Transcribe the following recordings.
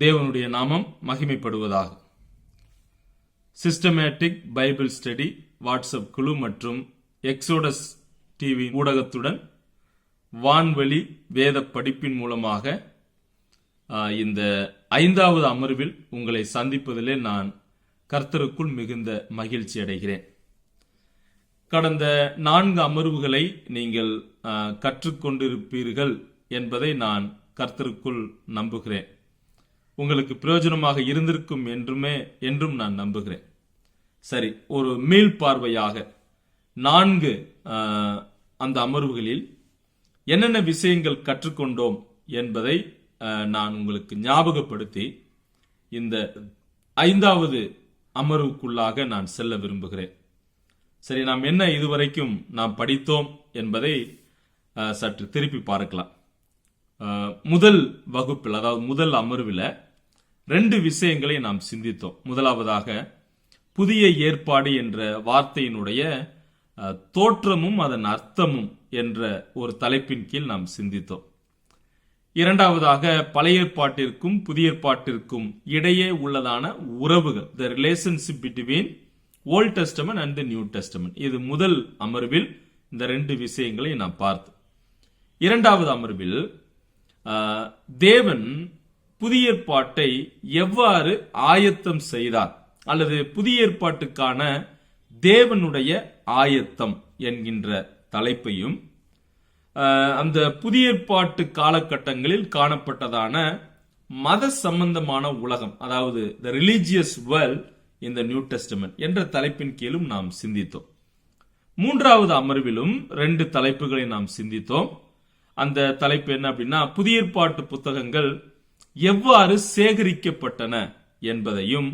தேவனுடைய நாமம் மகிமைப்படுவதாக. சிஸ்டமேட்டிக் பைபிள் ஸ்டடி வாட்ஸ்அப் குழு மற்றும் எக்ஸோடஸ் டிவி ஊடகத்துடன் வான்வழி வேத படிப்பின் மூலமாக இந்த 5வது அமர்வில் உங்களை சந்திப்பதிலே நான் கர்த்தருக்குள் மிகுந்த மகிழ்ச்சி அடைகிறேன். கடந்த 4 அமர்வுகளை நீங்கள் கற்றுக்கொண்டிருப்பீர்கள் என்பதை நான் கர்த்தருக்குள் நம்புகிறேன். உங்களுக்கு பிரயோஜனமாக இருந்திருக்கும் என்றும் நான் நம்புகிறேன். சரி, ஒரு மீள் பார்வையாக 4 அந்த அமர்வுகளில் என்னென்ன விஷயங்கள் கற்றுக்கொண்டோம் என்பதை நான் உங்களுக்கு ஞாபகப்படுத்தி இந்த 5வது அமர்வுக்குள்ளாக நான் செல்ல விரும்புகிறேன். சரி, நாம் என்ன இதுவரைக்கும் நாம் படித்தோம் என்பதை சற்று திருப்பி பார்க்கலாம். முதல் வகுப்பில், அதாவது முதல் அமர்வில் 2 விஷயங்களை நாம் சிந்தித்தோம். முதலாவதாக புதிய ஏற்பாடு என்ற வார்த்தையினுடைய தோற்றமும் அதன் அர்த்தமும் என்ற ஒரு தலைப்பின் கீழ் நாம் சிந்தித்தோம். இரண்டாவதாக பழைய ஏற்பாட்டிற்கும் புதிய ஏற்பாட்டிற்கும் இடையே உள்ளதான உறவுகள், the relationship between old testament and the new testament. இது முதல் அமர்வில் இந்த 2 விஷயங்களை நாம் பார்த்தோம். இரண்டாவது அமர்வில் தேவன் புதிய ஏற்பாட்டை எவ்வாறு ஆயத்தம் செய்தார், அல்லது புதிய ஏற்பாட்டுக்கான தேவனுடைய ஆயத்தம் என்கின்ற தலைப்பையும், அந்த புதிய ஏற்பாட்டு காலகட்டங்களில் காணப்பட்டதான மத சம்பந்தமான உலகம், அதாவது த religious world in the new testament என்ற தலைப்பின் கீழும் நாம் சிந்தித்தோம். மூன்றாவது அமர்விலும் 2 தலைப்புகளை நாம் சிந்தித்தோம். அந்த தலைப்பு என்ன அப்படின்னா, புதிய ஏற்பாட்டு புத்தகங்கள் எவ்வாறு சேகரிக்கப்பட்டன என்பதையும்,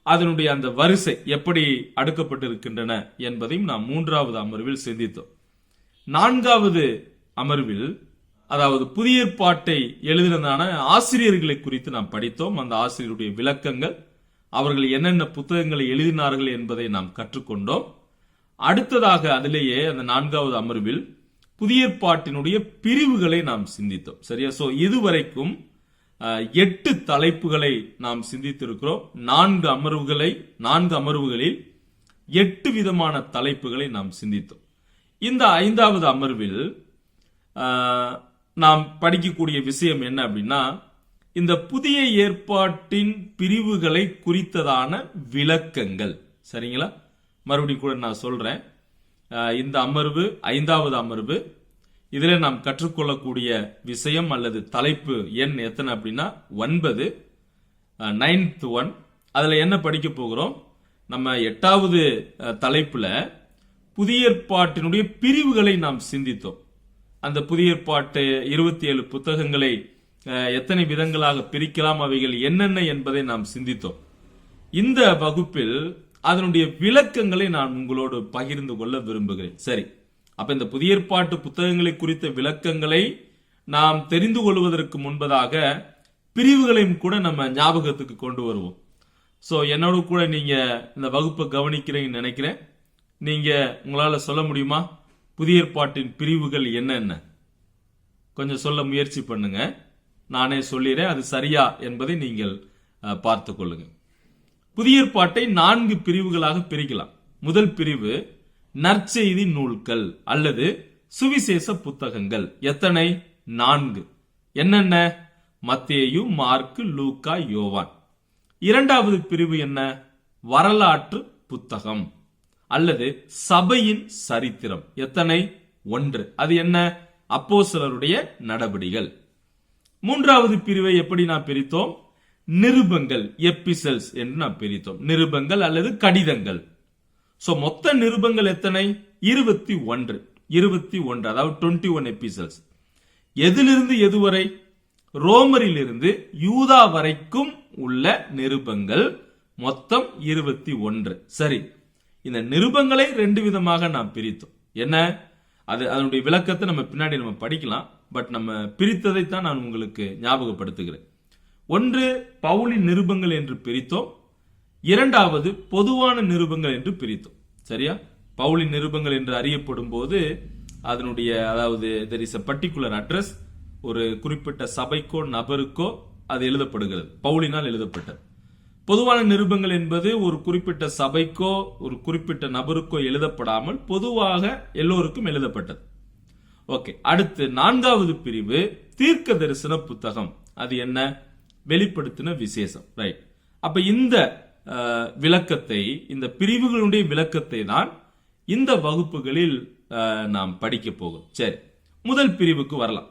அதனுடைய அந்த வரிசை எப்படி அடுக்கப்பட்டிருக்கின்றன என்பதையும் நாம் 3வது அமர்வில் சிந்தித்தோம். 4வது அமர்வில், அதாவது புதிய ஏற்பாட்டை எழுதினதான ஆசிரியர்களை குறித்து நாம் படித்தோம். அந்த ஆசிரியருடைய விளக்கங்கள், அவர்கள் என்னென்ன புத்தகங்களை எழுதினார்கள் என்பதை நாம் கற்றுக்கொண்டோம். அடுத்ததாக அதிலேயே அந்த 4வது அமர்வில் புதிய ஏற்பாட்டினுடைய பிரிவுகளை நாம் சிந்தித்தோம். சரியா? சோ இதுவரைக்கும் 8 தலைப்புகளை நாம் சிந்தித்திருக்கிறோம். 4 அமர்வுகளில் 8 விதமான தலைப்புகளை நாம் சிந்தித்தோம். இந்த 5வது அமர்வில் நாம் படிக்கக்கூடிய விஷயம் என்ன அப்படின்னா, இந்த புதிய ஏற்பாட்டின் பிரிவுகளை குறித்ததான விளக்கங்கள். சரிங்களா? மறுபடியும் கூட நான் சொல்றேன், இந்த அமர்வு 5வது அமர்வு. இதுல நாம் கற்றுக்கொள்ளக்கூடிய விஷயம் அல்லது தலைப்பு எண் எத்தனை அப்படின்னா 9, 9th one. அதுல என்ன படிக்க போகிறோம்? நம்ம 8வது தலைப்புல புதிய ஏற்பாட்டினுடைய பிரிவுகளை நாம் சிந்தித்தோம். அந்த புதிய ஏற்பாட்டு 27 புத்தகங்களை எத்தனை விதங்களாக பிரிக்கலாம், அவைகள் என்னென்ன என்பதை நாம் சிந்தித்தோம். இந்த வகுப்பில் அதனுடைய விளக்கங்களை நான் உங்களோடு பகிர்ந்து கொள்ள விரும்புகிறேன். சரி, அப்ப இந்த புதிய ஏற்பாட்டு புத்தகங்களை குறித்த விளக்கங்களை நாம் தெரிந்து கொள்வதற்கு முன்பதாக பிரிவுகளையும் கூட நம்ம ஞாபகத்துக்கு கொண்டு வருவோம். சோ என்னோட கூட நீங்க இந்த வகுப்பை கவனிக்கிறீங்கன்னு நினைக்கிறேன். நீங்க உங்களால சொல்ல முடியுமா, புதிய ஏற்பாட்டின் பிரிவுகள் என்னென்ன? கொஞ்சம் சொல்ல முயற்சி பண்ணுங்க. நானே சொல்லிடுறேன், அது சரியா என்பதை நீங்கள் பார்த்து கொள்ளுங்க. புதிய ஏற்பாட்டை 4 பிரிவுகளாக பிரிக்கலாம். முதல் பிரிவு நற்செய்தி நூல்கள் அல்லது சுவிசேஷ புத்தகங்கள். எத்தனை? 4. என்னென்ன? மத்தேயு, மார்க்கு, லூக்கா, யோவான். இரண்டாவது பிரிவு என்ன? வரலாற்று புத்தகம் அல்லது சபையின் சரித்திரம். எத்தனை? 1. அது என்ன? அப்போஸ்தலருடைய நடபடிகள். மூன்றாவது பிரிவை எப்படி நான் பிரித்தோம்? நிருபங்கள், எபிசல்ஸ் என்று நாம் பிரித்தோம். நிருபங்கள் அல்லது கடிதங்கள். சோ மொத்த நிருபங்கள் எத்தனை? 21, அதாவது 21 எபிசல்ஸ். எதிலிருந்து எதுவரை? ரோமரிலிருந்து யூதா வரைக்கும் உள்ள நிருபங்கள் மொத்தம் 21. சரி, இந்த நிருபங்களை 2 விதமாக நாம் பிரித்தோம். என்ன? அதனுடைய விளக்கத்தை நம்ம பின்னாடி நம்ம படிக்கலாம். பட் நம்ம பிரித்ததை தான் நான் உங்களுக்கு ஞாபகப்படுத்துகிறேன். ஒன்று பவுலின் நிருபங்கள் என்று பிரித்தோம். இரண்டாவது பொதுவான நிருபங்கள் என்று பிரித்தோம். சரியா? பவுலின் நிருபங்கள் என்று அறியப்படும் போது அதனுடைய, அதாவது there is a particular address, ஒரு குறிப்பிட்ட சபைக்கோ நபருக்கோ அது எழுதப்படுகிறது, பவுலினால் எழுதப்பட்டது. பொதுவான நிருபங்கள் என்பது ஒரு குறிப்பிட்ட சபைக்கோ ஒரு குறிப்பிட்ட நபருக்கோ எழுதப்படாமல் பொதுவாக எல்லோருக்கும் எழுதப்பட்டது. ஓகே, அடுத்து 4வது பிரிவு தீர்க்க தரிசன புத்தகம். அது என்ன? வெளிப்படுத்தின விசேஷம். ரைட். அப்ப இந்த விளக்கத்தை, இந்த பிரிவுகளுடைய விளக்கத்தை தான் இந்த வகுப்புகளில் நாம் படிக்க போகும். சரி, முதல் பிரிவுக்கு வரலாம்.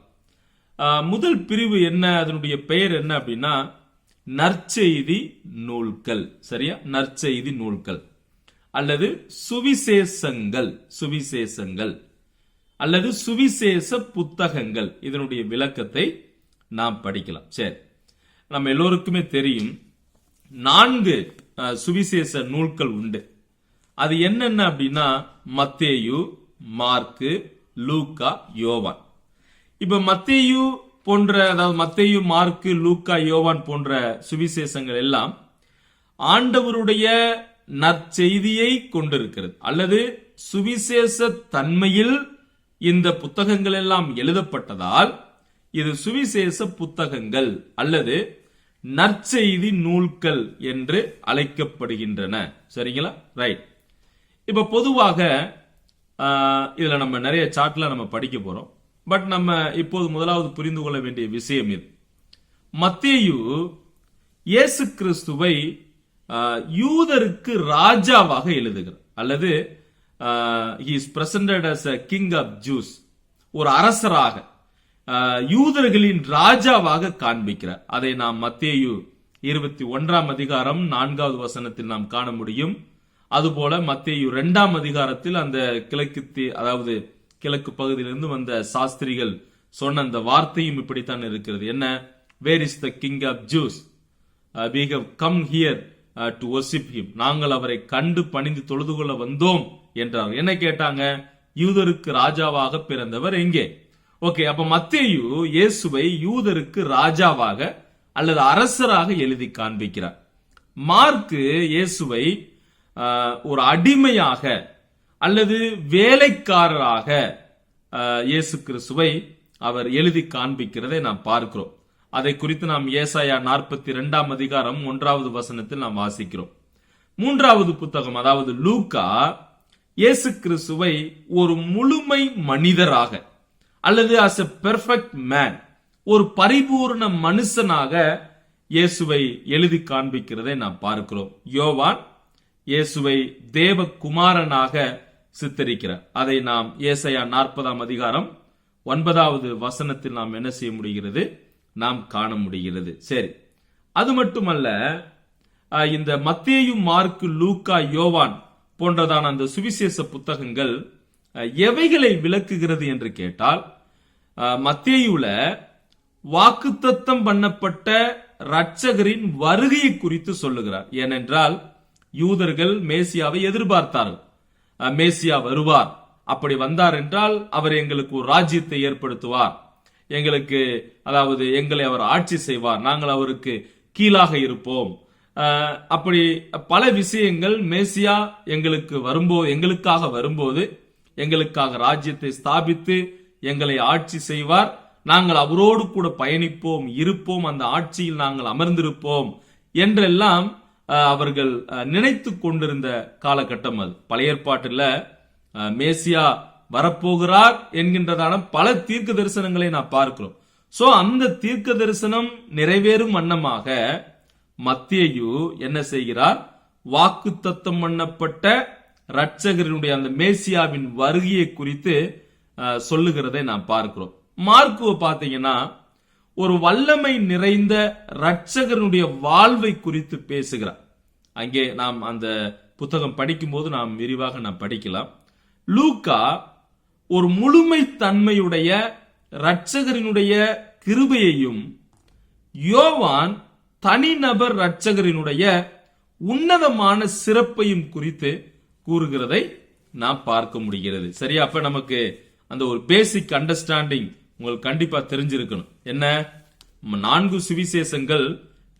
முதல் பிரிவு என்ன, அதனுடைய பெயர் என்ன அப்படின்னா நற்செய்தி நூல்கள். சரியா? நற்செய்தி நூல்கள் அல்லது சுவிசேஷங்கள், சுவிசேஷங்கள் அல்லது சுவிசேஷ புத்தகங்கள். இதனுடைய விளக்கத்தை நாம் படிக்கலாம். சரி, நம்ம எல்லோருக்குமே தெரியும் 4 சுவிசேஷ நூல்கள் உண்டு. அது என்னென்ன அப்படின்னா மத்தேயு, மார்க்கு, லூக்கா, யோவான். இப்ப மத்தேயு போன்ற, அதாவது மத்தேயு, மார்க்கு, லூக்கா, யோவான் போன்ற சுவிசேஷங்கள் எல்லாம் ஆண்டவருடைய நற்செய்தியை கொண்டிருக்கிறது அல்லது சுவிசேஷ தன்மையில் இந்த புத்தகங்கள் எல்லாம் எழுதப்பட்டதால் இது சுவிசேஷ புத்தகங்கள் அல்லது நற்செய்தி நூல்கள் என்று அழைக்கப்படுகின்றன. சரிங்களா? ரைட். இப்ப பொதுவாக இதுல நம்ம நிறைய சார்ட்ல நம்ம படிக்க போறோம். பட் நம்ம இப்போது முதலாவது புரிந்து கொள்ள வேண்டிய விஷயம் இது. மத்தேயு இயேசு கிறிஸ்துவை யூதருக்கு ராஜாவாக எழுதுகிறார் அல்லது he is presented as a king of Jews, ஒரு அரசராக யூதர்களின் ராஜாவாக காண்பிக்கிறார். அதை நாம் மத்தேயு 21ஆம் அதிகாரம் 4வது வசனத்தில் நாம் காண முடியும். அதுபோல மத்தேயு 2ஆம் அதிகாரத்தில் அந்த அதாவது கிழக்கு பகுதியிலிருந்து வந்த சாஸ்திரிகள் சொன்ன அந்த வார்த்தையும் இப்படித்தான் இருக்கிறது. என்ன? Where is the king of Jews? we have come here to worship him. நாங்கள் அவரை கண்டு பணிந்து தொழுது கொள்ள வந்தோம் என்றார். என்ன கேட்டாங்க? யூதருக்கு ராஜாவாக பிறந்தவர் எங்கே? ஓகே, அப்ப மத்தேயு இயேசுவை யூதருக்கு ராஜாவாக அல்லது அரசராக எழுதி காண்பிக்கிறார். மார்க்கு இயேசுவை ஒரு அடிமையாக அல்லது வேலைக்காரராக இயேசு கிறிஸ்துவை அவர் எழுதி காண்பிக்கிறதை நாம் பார்க்கிறோம். அதை குறித்து நாம் ஏசாயா 42ஆம் அதிகாரம் 1வது வசனத்தில் நாம் வாசிக்கிறோம். 3வது புத்தகம் அதாவது லூக்கா இயேசு கிறிஸ்துவை ஒரு முழுமை மனிதராக அல்லது as a perfect man, ஒரு பரிபூர்ண மனுஷனாக இயேசுவை எழுதி காண்பிக்கிறதை நாம் பார்க்கிறோம். யோவான் இயேசுவை தேவகுமாரனாக சித்தரிக்கிறார். அதை நாம் ஏசாயா 40ஆம் அதிகாரம் 9வது வசனத்தில் நாம் என்ன செய்ய முடிகிறது? நாம் காண முடிகிறது. சரி, அது மட்டுமல்ல, இந்த மத்தேயு, மார்க்கு, லூக்கா, யோவான் போன்றதான அந்த சுவிசேஷ புத்தகங்கள் எவைகளை விளக்குகிறது என்று கேட்டால், மத்தேயுல வாக்குத்தத்தம் பண்ணப்பட்ட இரட்சகரின் வருகையை குறித்து சொல்லுகிறார். ஏனென்றால் யூதர்கள் மேசியாவை எதிர்பார்த்தார்கள். மேசியா வருவார், அப்படி வந்தார் என்றால் அவர் எங்களுக்கு ஒரு ராஜ்யத்தை ஏற்படுத்துவார், எங்களுக்கு அதாவது எங்களை அவர் ஆட்சி செய்வார், நாங்கள் அவருக்கு கீழாக இருப்போம். அப்படி பல விஷயங்கள் மேசியா எங்களுக்காக வரும்போது எங்களுக்காக ராஜ்யத்தை ஸ்தாபித்து எங்களை ஆட்சி செய்வார், நாங்கள் அவரோடு கூட பயணிப்போம், இருப்போம், அந்த ஆட்சியில் நாங்கள் அமர்ந்திருப்போம் என்றெல்லாம் அவர்கள் நினைத்து கொண்டிருந்த காலகட்டம் அது. பழைய ஏற்பாட்டில் மேசியா வரப்போகிறார் என்கின்றதான பல தீர்க்க தரிசனங்களை நான் பார்க்கிறோம். சோ அந்த தீர்க்க தரிசனம் நிறைவேறும் வண்ணமாக மத்தேயு என்ன செய்கிறார்? வாக்குத்தத்தம் பண்ணப்பட்ட இரட்சகரினுடைய அந்த மேசியாவின் வருகையை குறித்து சொல்லுகிறதை நாம் பார்க்கிறோம். மார்க்குவை பார்த்தீங்கன்னா ஒரு வல்லமை நிறைந்த இரட்சகனுடைய வாழ்வை குறித்து பேசுகிறார். அங்கே நாம் அந்த புத்தகம் படிக்கும் போது நாம் விரிவாக நாம் படிக்கலாம். லூக்கா ஒரு முழுமை தன்மையுடைய இரட்சகரினுடைய கிருபையையும், யோவான் தனிநபர் இரட்சகரினுடைய உன்னதமான சிறப்பையும் குறித்து கூறுகிறதை நாம் பார்க்க முடிகிறது. சரியா? அப்ப நமக்கு அந்த ஒரு பேசிக் அண்டர்ஸ்டாண்டிங் உங்களுக்கு கண்டிப்பா தெரிஞ்சிருக்கணும். என்ன? 4 சுவிசேஷங்கள்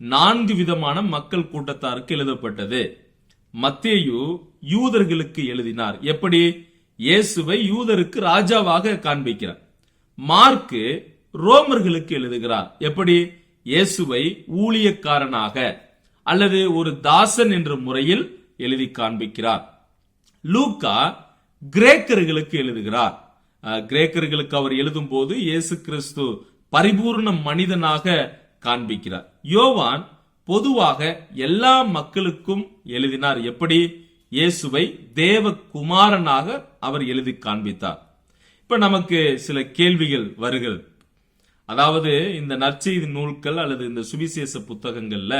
4 விதமான மக்கள் கூட்டத்தாருக்கு எழுதப்பட்டது. மத்தேயு யூதர்களுக்கு எழுதினார். எப்படி? இயேசுவை யூதருக்கு ராஜாவாக காண்பிக்கிறார். மார்க்கு ரோமர்களுக்கு எழுதுகிறார். எப்படி? இயேசுவை ஊழியக்காரனாக அல்லது ஒரு தாசன் என்ற முறையில் எழுதி காண்பிக்கிறார். லூக்கா கிரேக்கர்களுக்கு எழுதுகிறார். கிரேக்கர்களுக்கு அவர் எழுதும் போது இயேசு கிறிஸ்து பரிபூர்ண மனிதனாக காண்பிக்கிறார். யோவான் பொதுவாக எல்லா மக்களுக்கும் எழுதினார். எப்படி? இயேசுவை தேவகுமாரனாக அவர் எழுதி காண்பித்தார். இப்ப நமக்கு சில கேள்விகள் வருகிறது. அதாவது இந்த நற்செய்தி நூல்கள் அல்லது இந்த சுவிசேஷ புத்தகங்கள்ல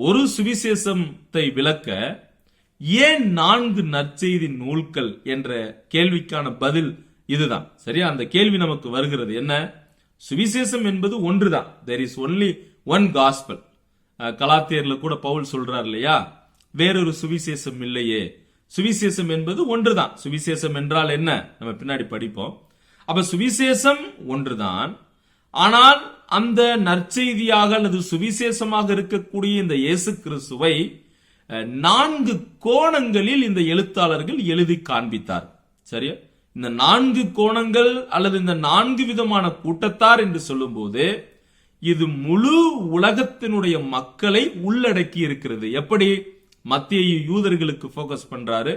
ஒரு சுவிசேஷத்தை விளக்க ஏன் 4 நற்செய்தி நூல்கள் என்ற கேள்விக்கான பதில் இதுதான். சரியா? அந்த கேள்வி நமக்கு வருகிறது. என்ன? சுவிசேஷம் என்பது ஒன்றுதான். there is only one gospel. கலாத்தியர்ல கூட பவுல் சொல்றார் இல்லையா, வேறொரு சுவிசேஷம் இல்லையே. சுவிசேஷம் என்பது ஒன்றுதான். சுவிசேஷம் என்றால் என்ன நம்ம பின்னாடி படிப்போம். அப்ப சுவிசேஷம் ஒன்றுதான். ஆனால் அந்த நற்செய்தியாக அல்லது சுவிசேஷமாக இருக்கக்கூடிய இந்த இயேசு கிறிஸ்துவை 4 கோணங்களில் இந்த எழுத்தாளர்கள் எழுதி காண்பித்தார். சரியா? இந்த 4 கோணங்கள் அல்லது இந்த 4 விதமான கூட்டத்தார் என்று சொல்லும் போது இது முழு உலகத்தினுடைய மக்களை உள்ளடக்கி இருக்கிறது. எப்படி? மத்தேயு யூதர்களுக்கு போக்கஸ் பண்றாரு,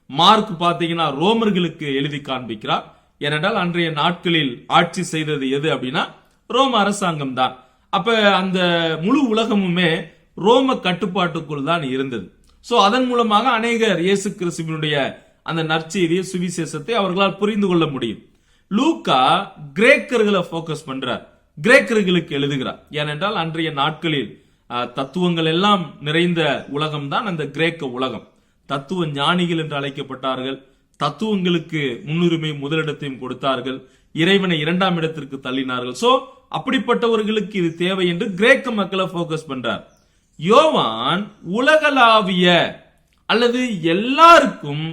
மார்க் பாத்தீங்கன்னா ரோமர்களுக்கு எழுதி காண்பிக்கிறார். ஏனென்றால் அன்றைய நாட்களில் ஆட்சி செய்தது எது அப்படின்னா ரோம அரசாங்கம் தான். அப்ப அந்த முழு உலகமுமே ரோம கட்டுப்பாட்டுக்குள் தான் இருந்தது. சோ அதன் மூலமாக அநேகர் இயேசு கிறிஸ்துவினுடைய அந்த நற்செய்தியை சுவிசேஷத்தை அவர்களால் புரிந்து கொள்ள முடியும். லூக்கா கிரேக்கர்களை போக்கஸ் பண்றார், கிரேக்கர்களுக்கு எழுதுகிறார். ஏனென்றால் அன்றைய நாட்களில் தத்துவங்கள் எல்லாம் நிறைந்த உலகம் தான் அந்த கிரேக்க உலகம். தத்துவ ஞானிகள் என்று அழைக்கப்பட்டார்கள். தத்துவங்களுக்கு முன்னுரிமை முதலிடத்தையும் கொடுத்தார்கள். இறைவனை 2ஆம் இடத்திற்கு தள்ளினார்கள். சோ அப்படிப்பட்டவர்களுக்கு இது தேவை என்று கிரேக்க மக்களை போக்கஸ் பண்றார். யோவான் உலகளாவிய அல்லது எல்லாருக்கும்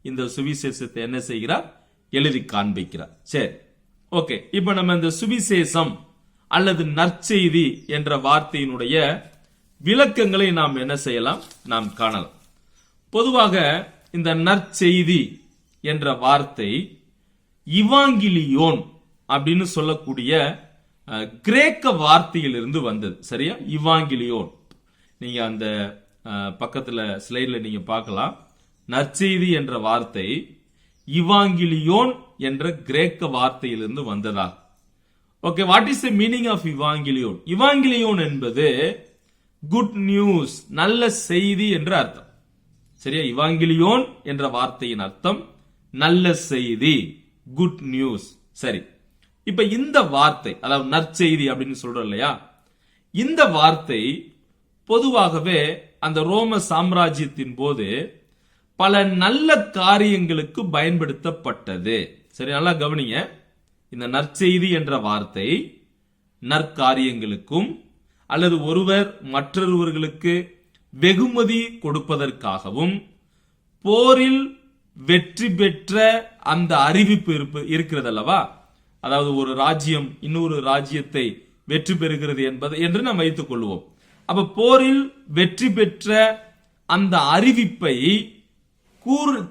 இந்த சுவிசேஷத்தை என்ன செய்கிறார்? எழுதி காண்பிக்கிறார். சரி, ஓகே. இப்ப நம்ம இந்த சுவிசேஷம் அல்லது நற்செய்தி என்ற வார்த்தையினுடைய விளக்கங்களை நாம் என்ன செய்யலாம்? நாம் காணலாம். பொதுவாக இந்த நற்செய்தி என்ற வார்த்தை இவாங்கிலியோன் அப்படின்னு சொல்லக்கூடிய கிரேக்க வார்த்தையிலிருந்து வந்தது. சரியா? இவாங்கிலியோன். நீங்க அந்த பக்கத்துல ஸ்லைட்ல நீங்க பார்க்கலாம். நற்செய்தி என்ற வார்த்தை இவாங்கிலியோன் என்ற கிரேக்க வார்த்தையிலிருந்து வந்ததா? Okay, what is the meaning of evangelion? இவாங்கிலியோன் என்பது குட் நியூஸ், நல்ல செய்தி என்று அர்த்தம். சரியா? இவாங்கிலியோன் என்ற வார்த்தையின் அர்த்தம் நல்ல செய்தி, குட் நியூஸ். சரி, இப்ப இந்த வார்த்தை, அதாவது நற்செய்தி அப்படின்னு சொல்றோம் இல்லையா, இந்த வார்த்தை பொதுவாகவே அந்த ரோம சாம்ராஜ்யத்தின் போது பல நல்ல காரியங்களுக்கு பயன்படுத்தப்பட்டது. சரி, நல்லா கவனிங்க. இந்த நற்செய்தி என்ற வார்த்தை நற்காரியங்களுக்கும் அல்லது ஒருவர் மற்றொருவர்களுக்கு வெகுமதி கொடுப்பதற்காகவும், போரில் வெற்றி பெற்ற அந்த அறிவிப்பு இருக்கிறது அல்லவா, அதாவது ஒரு ராஜ்யம் இன்னொரு ராஜ்யத்தை வெற்றி பெறுகிறது என்பது என்று நாம் வைத்துக் கொள்வோம். அப்ப போரில் வெற்றி பெற்ற அந்த அறிவிப்பை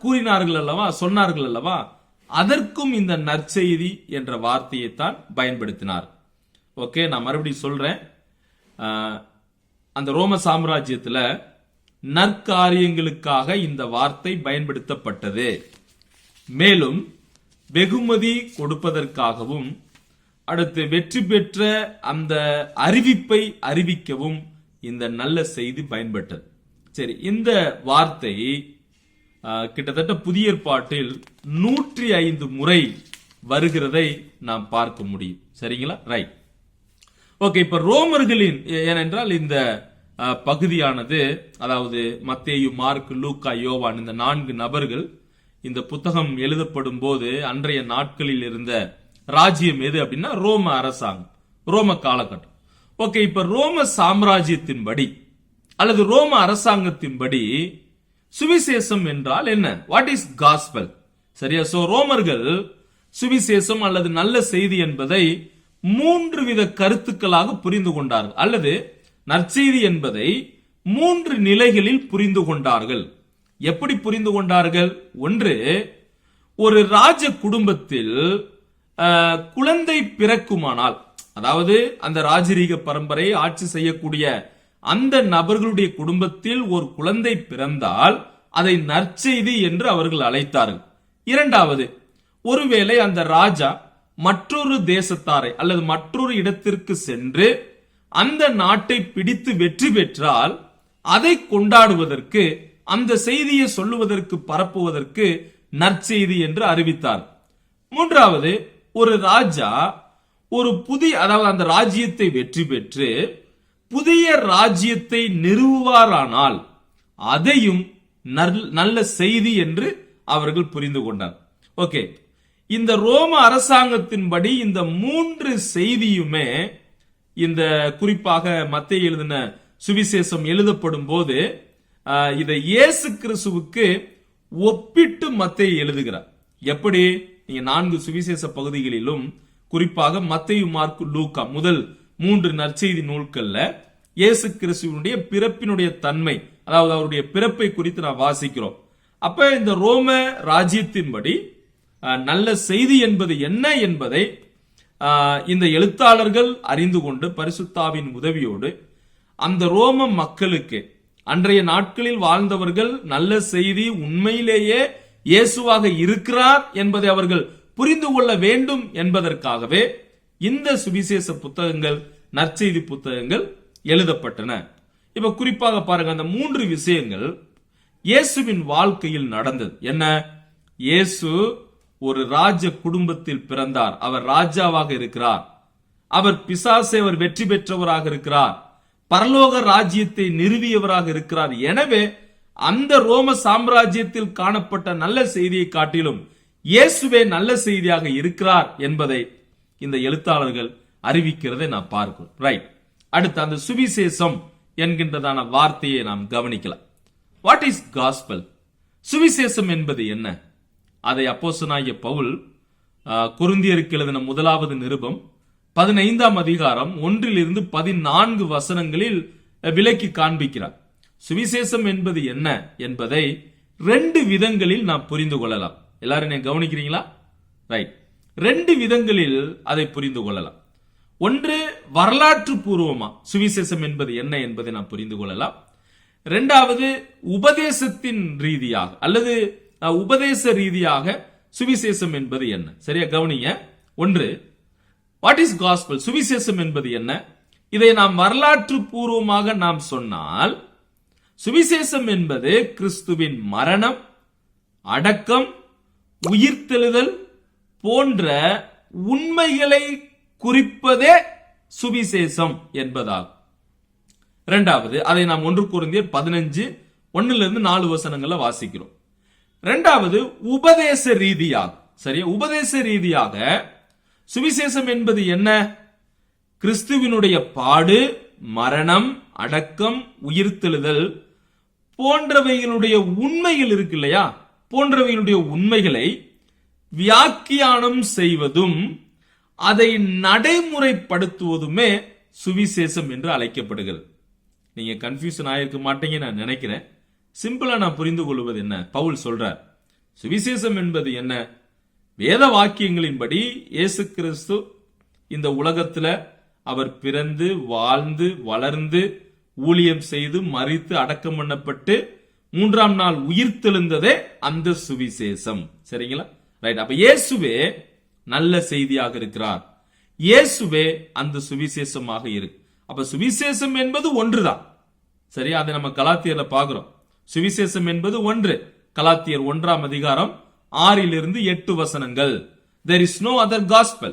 கூறினார்கள் அல்லவா, சொன்னார்கள் அல்லவா, அதற்கும் இந்த நற்செய்தி என்ற வார்த்தையை தான் பயன்படுத்தினார். ஓகே, நான் மறுபடியும் சொல்றேன். அந்த ரோம சாம்ராஜ்யத்துல நற்காரியங்களுக்காக இந்த வார்த்தை பயன்படுத்தப்பட்டது. மேலும் வெகுமதி கொடுப்பதற்காகவும் அடுத்து வெற்றி பெற்ற அந்த அறிவிப்பை அறிவிக்கவும் இந்த நல்ல செய்தி பயன்பட்டது. சரி, இந்த வார்த்தை கிட்டத்தட்ட புதிய ஏற்பாட்டில் 105 முறை வருகிறதை நாம் பார்க்க முடியும். சரிங்களா? ரைட். ஓகே, இப்ப ரோமர்களின், ஏனென்றால் இந்த பகுதியானது, அதாவது மத்தேயு, மார்க், லூக்கா, யோவான், இந்த 4 நபர்கள் இந்த புத்தகம் எழுதப்படும் போது அன்றைய நாட்களில் இருந்த ராஜ்யம் எது அப்படின்னா ரோம அரசாங்கம், ரோம காலகட்டம். ஓகே, இப்ப ரோம சாம்ராஜ்யத்தின்படி அல்லது ரோம அரசாங்கத்தின்படி சுவிசேஷம் என்றால் என்ன? What is gospel? சரியா? சோ ரோமர்கள் சுவிசேஷம் அல்லது நல்ல செய்தி என்பதை 3 வித கருத்துக்களாக புரிந்து கொண்டார்கள், அல்லது நற்செய்தி என்பதை 3 நிலைகளில் புரிந்து கொண்டார்கள். எப்படி புரிந்து கொண்டார்கள்? ஒன்று, ஒரு ராஜ குடும்பத்தில் குழந்தை பிறக்குமானால், அதாவது அந்த ராஜரீக பரம்பரையை ஆட்சி செய்யக்கூடிய அந்த நபர்களுடைய குடும்பத்தில் ஒரு குழந்தை பிறந்தால் அதை நற்செய்தி என்று அவர்கள் அழைத்தார்கள். இரண்டாவது, ஒருவேளை அந்த ராஜா மற்றொரு தேசத்தாரை அல்லது மற்றொரு இடத்திற்கு சென்று அந்த நாட்டை பிடித்து வெற்றி பெற்றால் அதை கொண்டாடுவதற்கு, அந்த செய்தியை சொல்லுவதற்கு, பரப்புவதற்கு நற்செய்தி என்று அறிவித்தார். மூன்றாவது, ஒரு ராஜா ஒரு புதிய, அதாவது அந்த ராஜ்யத்தை வெற்றி பெற்று புதிய ராஜ்யத்தை நிறுவுவாரானால் அதையும் நல்ல செய்தி என்று அவர்கள் புரிந்து கொண்டார். ஓகே, இந்த ரோம அரசாங்கத்தின்படி இந்த மூன்று செய்தியுமே இந்த குறிப்பாக மத்தேயு எழுதின சுவிசேஷம் எழுதப்படும் போது இதை இயேசு கிறிஸ்துவுக்கு ஒப்பிட்டு மத்தேயு எழுதுகிறார். எப்படி? நீங்க 4 சுவிசேஷ பகுதிகளிலும் குறிப்பாக மத்தேயு, மார்க்கு, லூக்கா முதல் 3 நற்செய்தி நூல்கள்ல இயேசு கிறிஸ்துவினுடைய பிறப்பினுடைய தன்மை, அதாவது அவருடைய பிறப்பை குறித்து நான் வாசிக்கிறோம். அப்ப இந்த ரோம ராஜ்யத்தின்படி நல்ல செய்தி என்பது என்ன என்பதை இந்த எழுத்தாளர்கள் அறிந்து கொண்டு பரிசுத்தாவின் உதவியோடு அந்த ரோம மக்களுக்கு, அன்றைய நாட்களில் வாழ்ந்தவர்கள் நல்ல செய்தி உண்மையிலேயே இயேசுவாக இருக்கிறார் என்பதை அவர்கள் புரிந்து கொள்ள வேண்டும் என்பதற்காகவே இந்த சுவிசேஷ புத்தகங்கள், நற்செய்தி புத்தகங்கள் எழுதப்பட்டன. இப்ப குறிப்பாக பாருங்க, அந்த 3 விஷயங்கள் இயேசுவின் வாழ்க்கையில் நடந்தது. என்ன? இயேசு ஒரு ராஜ குடும்பத்தில் பிறந்தார். அவர் ராஜாவாக இருக்கிறார். அவர் பிசாசை அவர் வெற்றி பெற்றவராக இருக்கிறார். பரலோக ராஜ்யத்தை நிறுவியவராக இருக்கிறார். எனவே அந்த ரோம சாம்ராஜ்யத்தில் காணப்பட்ட நல்ல செய்தியை காட்டிலும் இயேசுவே நல்ல செய்தியாக இருக்கிறார் என்பதை இந்த எழுத்தாளர்கள் அறிவிக்கிறதை நாம் பார்க்கிறோம். ரைட். அடுத்து அந்த சுவிசேஷம் என்கின்றதான வார்த்தையை நாம் கவனிக்கலாம். What is gospel? சுவிசேஷம் என்பது என்ன? அதை அப்போஸ்தலனாகிய பவுல் கொரிந்தியருக்கு எழுதின 1வது நிருபம் 15ஆம் அதிகாரம் 1 to 14 வசனங்களில் விளக்கி காண்பிக்கிறார். சுவிசேஷம் என்பது என்ன என்பதை 2 விதங்களில் நாம் புரிந்து கொள்ளலாம். எல்லாரும் நீங்க கவனிக்கிறீங்களா? ரைட். 2 விதங்களில் அதை புரிந்து கொள்ளலாம். ஒன்று, வரலாற்று பூர்வமா சுவிசேஷம் என்பது என்ன என்பதை நாம் புரிந்து கொள்ளலாம். இரண்டாவது, உபதேசத்தின் ரீதியாக அல்லது உபதேச ரீதியாக சுவிசேஷம் என்பது என்ன. சரியா கவனிங்க. ஒன்று, வாட் இஸ் காஸ்பல்? சுவிசேஷம் என்பது என்ன? இதை நாம் வரலாற்று பூர்வமாக நாம் சொன்னால், சுவிசேஷம் என்பது கிறிஸ்துவின் மரணம், அடக்கம், உயிர்த்தெழுதல் போன்ற உண்மைகளை குறிப்பதே சுவிசேஷம் என்பதாகும். இரண்டாவது, அதை நாம் 1 கொரிந்தியர் 15 1 to 4 வசனங்களை வாசிக்கிறோம். இரண்டாவது, உபதேச ரீதியாக. சரியா, உபதேச ரீதியாக சுவிசேஷம் என்பது என்ன? கிறிஸ்துவினுடைய பாடு, மரணம், அடக்கம், உயிர்த்தெழுதல் போன்றவைகளுடைய உண்மைகள் இருக்கு இல்லையா, போன்றவைகளுடைய உண்மைகளை வியாக்கியானம் செய்வதும் அதை நடைமுறைப்படுத்துவதுமே சுவிசேஷம் என்று அழைக்கப்படுகிறது. நீங்க கன்ஃபியூஷன் ஆயிருக்க மாட்டீங்க நான் நினைக்கிறேன். சிம்பிளா நான் புரிந்து கொள்வது என்ன? பவுல் சொல்றார், சுவிசேஷம் என்பது என்ன? வேத வாக்கியங்களின்படி இயேசு கிறிஸ்து இந்த உலகத்துல அவர் பிறந்து, வாழ்ந்து, வளர்ந்து, ஊழியம் செய்து, மரித்து, அடக்கம் பண்ணப்பட்டு 3ஆம் நாள் உயிர்த்தெழுந்ததே அந்த சுவிசேஷம். சரிங்களா? ரைட். அப்ப இயேசுவே நல்ல செய்தியாக இருக்கிறார். இயேசுவே அந்த சுவிசேஷமாக இருக்கு. அப்ப சுவிசேஷம் என்பது ஒன்றுதான். சரியா? அதை நம்ம கலாத்தியர்ல பாக்குறோம். சுவிசேஷம் என்பது ஒன்று. கலாத்தியர் 1ஆம் அதிகாரம் 6 to 8 வசனங்கள். There is no other gospel.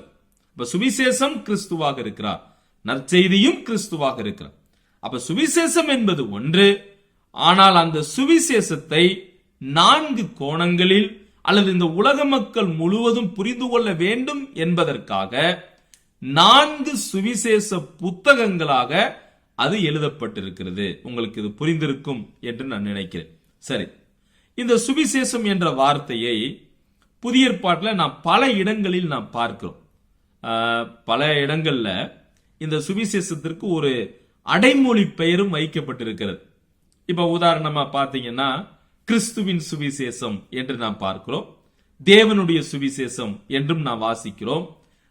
அப்ப சுவிசேஷம் கிறிஸ்துவாக இருக்கிறார், நற்செய்தியும் கிறிஸ்துவாக இருக்கிறார். அப்ப சுவிசேஷம் என்பது ஒன்று. ஆனால் அந்த சுவிசேஷத்தை 4 கோணங்களில் அல்லது இந்த உலக மக்கள் முழுவதும் புரிந்து கொள்ள வேண்டும் என்பதற்காக 4 சுவிசேஷ புத்தகங்களாக அது எழுதப்பட்டிருக்கிறது. உங்களுக்கு இது புரிந்திருக்கும் என்று நான் நினைக்கிறேன். சரி, இந்த சுவிசேஷம் என்ற வார்த்தையை புதிய ஏற்பாட்டில் நாம் பல இடங்களில் நாம் பார்க்கிறோம். பல இடங்கள்ல இந்த சுவிசேஷத்திற்கு ஒரு அடைமொழி பெயரும் வைக்கப்பட்டிருக்கிறது. இப்ப உதாரணமா பாத்தீங்கன்னா, கிறிஸ்துவின் சுவிசேஷம் என்று நாம் பார்க்கிறோம், தேவனுடைய சுவிசேஷம் என்றும் நாம் வாசிக்கிறோம்,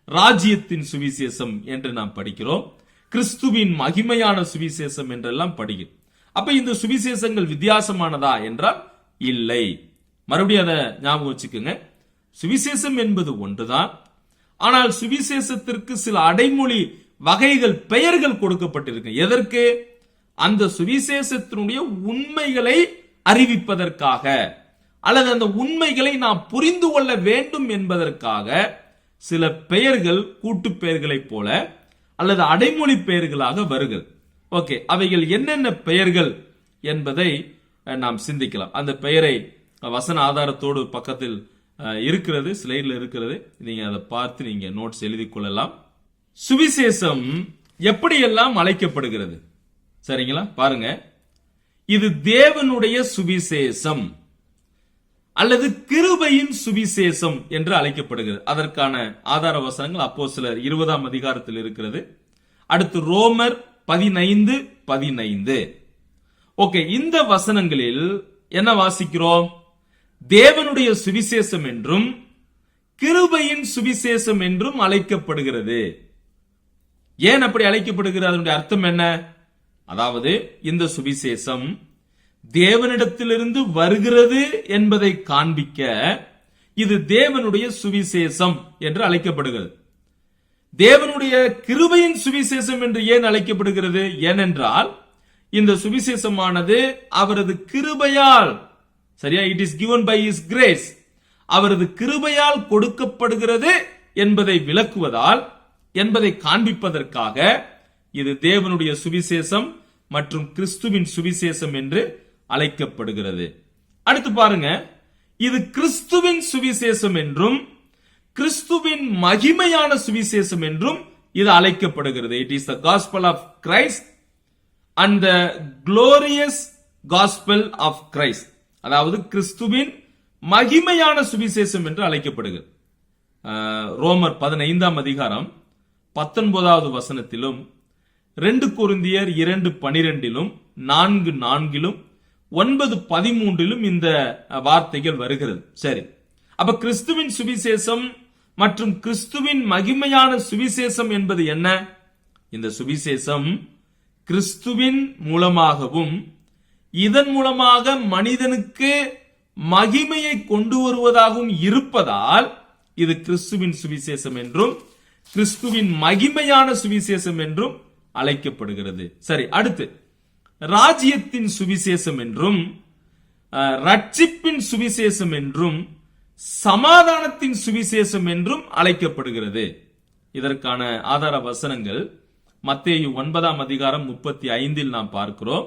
ராஜ்யத்தின் சுவிசேஷம் என்று நாம் படிக்கிறோம், கிறிஸ்துவின் மகிமையான சுவிசேஷம் என்றெல்லாம் படிக்கிறோம். அப்ப இந்த சுவிசேஷங்கள் வித்தியாசமானதா என்றால் இல்லை. மறுபடியும் அதை ஞாபகம் வச்சுக்கோங்க. சுவிசேஷம் என்பது ஒன்றுதான். ஆனால் சுவிசேஷத்திற்கு சில அடைமொழி வகைகள், பெயர்கள் கொடுக்கப்பட்டிருக்கு. எதற்கு? அந்த சுவிசேஷத்தினுடைய உண்மைகளை அறிவிப்பதற்காக, அல்லது அந்த உண்மைகளை நாம் புரிந்து கொள்ள வேண்டும் என்பதற்காக சில பெயர்கள் கூட்டு பெயர்களை போல அல்லது அடைமொழி பெயர்களாக வருகிறது. ஓகே, அவைகள் என்னென்ன பெயர்கள் என்பதை நாம் சிந்திக்கலாம். அந்த பெயரை வசன ஆதாரத்தோடு பக்கத்தில் இருக்கிறது, ஸ்லைடில் இருக்கிறது. நீங்க அதை பார்த்து நீங்க நோட்ஸ் எழுதி கொள்ளலாம். சுவிசேஷம் எப்படியெல்லாம் அழைக்கப்படுகிறது சரிங்களா? பாருங்க, இது தேவனுடைய சுவிசேஷம் அல்லது கிருபையின் சுவிசேஷம் என்று அழைக்கப்படுகிறது. அதற்கான ஆதார வசனங்கள் அப்போஸ்தலர் 20ஆம் அதிகாரத்தில் இருக்கிறது. அடுத்து ரோமர் 15:15. ஓகே, இந்த வசனங்களில் என்ன வாசிக்கிறோம்? தேவனுடைய சுவிசேஷம் என்றும் கிருபையின் சுவிசேஷம் என்றும் அழைக்கப்படுகிறது. ஏன் அப்படி அழைக்கப்படுகிறது? அதனுடைய அர்த்தம் என்ன? அதாவது இந்த சுவிசேஷம் தேவனிடத்திலிருந்து வருகிறது என்பதை காண்பிக்க இது தேவனுடைய சுவிசேஷம் என்று அழைக்கப்படுகிறது. தேவனுடைய கிருபையின் சுவிசேஷம் என்று ஏன் அழைக்கப்படுகிறது? ஏனென்றால் இந்த சுவிசேஷமானது அவரது கிருபையால், சரியா, it is given by his grace, அவரது கிருபையால் கொடுக்கப்படுகிறது என்பதை விளக்குவதால், என்பதை காண்பிப்பதற்காக இது தேவனுடைய சுவிசேஷம் மற்றும் கிறிஸ்துவின் சுவிசேஷம் என்று அழைக்கப்படுகிறது. அடுத்து பாருங்க, இது கிறிஸ்துவின் சுவிசேஷம் என்றும் கிறிஸ்துவின் மகிமையான சுவிசேஷம் என்றும் இது அழைக்கப்படுகிறது. It is the gospel of Christ and the glorious gospel of Christ. அதாவது கிறிஸ்துவின் மகிமையான சுவிசேஷம் என்று அழைக்கப்படுகிறது. ரோமர் 15ஆம் அதிகாரம் 19வது வசனத்திலும் 2 கொரிந்தியர் 2:12 4:4 9:13 இந்த வார்த்தைகள் வருகிறது. சரி, அப்ப கிறிஸ்துவின் சுவிசேஷம் மற்றும் கிறிஸ்துவின் மகிமையான சுவிசேஷம் என்பது என்ன? இந்த சுவிசேஷம் கிறிஸ்துவின் மூலமாகவும் இதன் மூலமாக மனிதனுக்கு மகிமையை கொண்டு வருவதாகவும் இருப்பதால் இது கிறிஸ்துவின் சுவிசேஷம் என்றும் கிறிஸ்துவின் மகிமையான சுவிசேஷம் என்றும் அழைக்கப்படுகிறது. சரி, அடுத்து ராஜ்யத்தின் சுவிசேஷம் என்றும் ரட்சிப்பின் சுவிசேஷம் என்றும் சமாதானத்தின் சுவிசேஷம் என்றும் அழைக்கப்படுகிறது. இதற்கான ஆதார வசனங்கள் மத்தேயு 9ஆம் அதிகாரம் 35 நாம் பார்க்கிறோம்.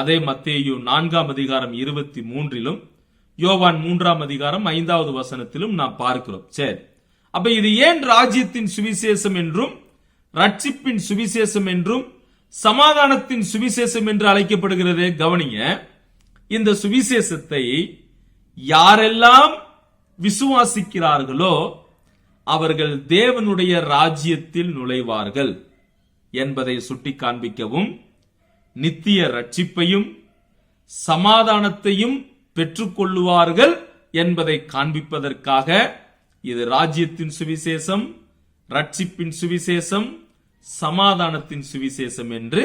அதே மத்தேயு 4ஆம் அதிகாரம் 23 யோவான் 3ஆம் அதிகாரம் 5வது வசனத்திலும் நாம் பார்க்கிறோம். சரி, அப்ப இது ஏன் ராஜ்யத்தின் சுவிசேஷம் என்றும் ரட்சிப்பின் சுவிசேஷம் என்றும் சமாதானத்தின் சுவிசேஷம் என்று அழைக்கப்படுகிறது? கவனிங்க, இந்த சுவிசேஷத்தை யாரெல்லாம் விசுவாசிக்கிறார்களோ அவர்கள் தேவனுடைய ராஜ்யத்தில் நுழைவார்கள் என்பதை சுட்டி காண்பிக்கவும், நித்திய ரட்சிப்பையும் சமாதானத்தையும் பெற்றுக்கொள்ளுவார்கள் என்பதை காண்பிப்பதற்காக இது ராஜ்யத்தின் சுவிசேஷம், ரட்சிப்பின் சுவிசேஷம், சமாதானத்தின் சுவிசேஷம் என்று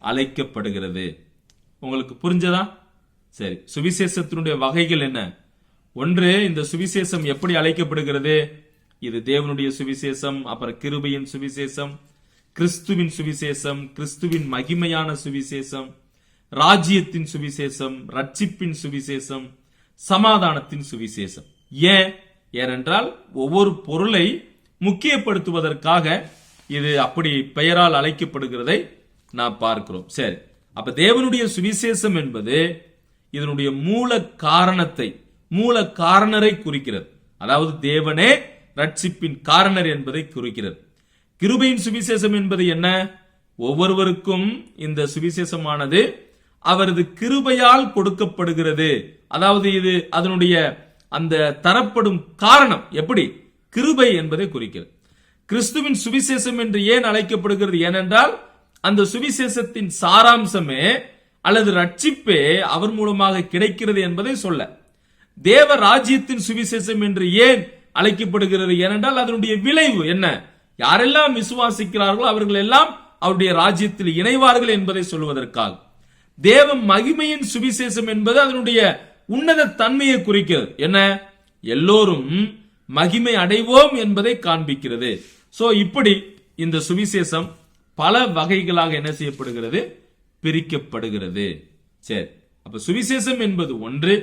அழைக்கப்படுகிறது. உங்களுக்கு புரிஞ்சதா? சரி, சுவிசேஷத்தினுடைய வகைகள் என்ன? ஒன்று, இந்த சுவிசேஷம் எப்படி அழைக்கப்படுகிறது? இது தேவனுடைய சுவிசேஷம், அப்புறம் கிருபையின் சுவிசேஷம், கிறிஸ்துவின் சுவிசேஷம், கிறிஸ்துவின் மகிமையான சுவிசேஷம், ராஜ்யத்தின் சுவிசேஷம், ரட்சிப்பின் சுவிசேஷம், சமாதானத்தின் சுவிசேஷம். ஏனென்றால் ஒவ்வொரு பொருளை முக்கியப்படுத்துவதற்காக இது அப்படி பெயரால் அழைக்கப்படுகிறதை நாம் பார்க்கிறோம். சரி, அப்ப தேவனுடைய சுவிசேஷம் என்பது இதனுடைய மூல காரணத்தை, மூல காரணரை குறிக்கிறது. அதாவது தேவனே ரட்சிப்பின் காரணர் என்பதை குறிக்கிறது. கிருபையின் சுவிசேஷம் என்பது என்ன? ஒவ்வொருவருக்கும் இந்த சுவிசேஷமானது அவரது கிருபையால் கொடுக்கப்படுகிறது. அதாவது இது அதனுடைய அந்த தரப்படும் காரணம் எப்படி? கிருபை என்பதை குறிக்கிறது. கிறிஸ்துவின் சுவிசேஷம் என்று ஏன் அழைக்கப்படுகிறது? ஏனென்றால் அந்த சுவிசேஷத்தின் சாராம்சமே அல்லது ரட்சிப்பே அவர் மூலமாக கிடைக்கிறது என்பதை சொல்ல. தேவ ராஜ்யத்தின் சுவிசேஷம் என்று ஏன் அழைக்கப்படுகிறது. ஏனென்றால் அதனுடைய விளைவு என்ன? யாரெல்லாம் விசுவாசிக்கிறார்களோ அவர்கள் எல்லாம் அவருடைய ராஜ்யத்தில் இணைவார்கள் என்பதை சொல்வதற்காக. தேவ மகிமையின் சுவிசேஷம் என்பது அதனுடைய உன்னத தன்மையை குறிக்கிறது. என்ன? எல்லோரும் மகிமை அடைவோம் என்பதை காண்பிக்கிறது. சோ இப்படி இந்த சுவிசேஷம் பல வகைகளாக என்ன செய்யப்படுகிறது? பிரிக்கப்படுகிறது. சரி, அப்ப சுவிசேஷம் என்பது ஒன்று.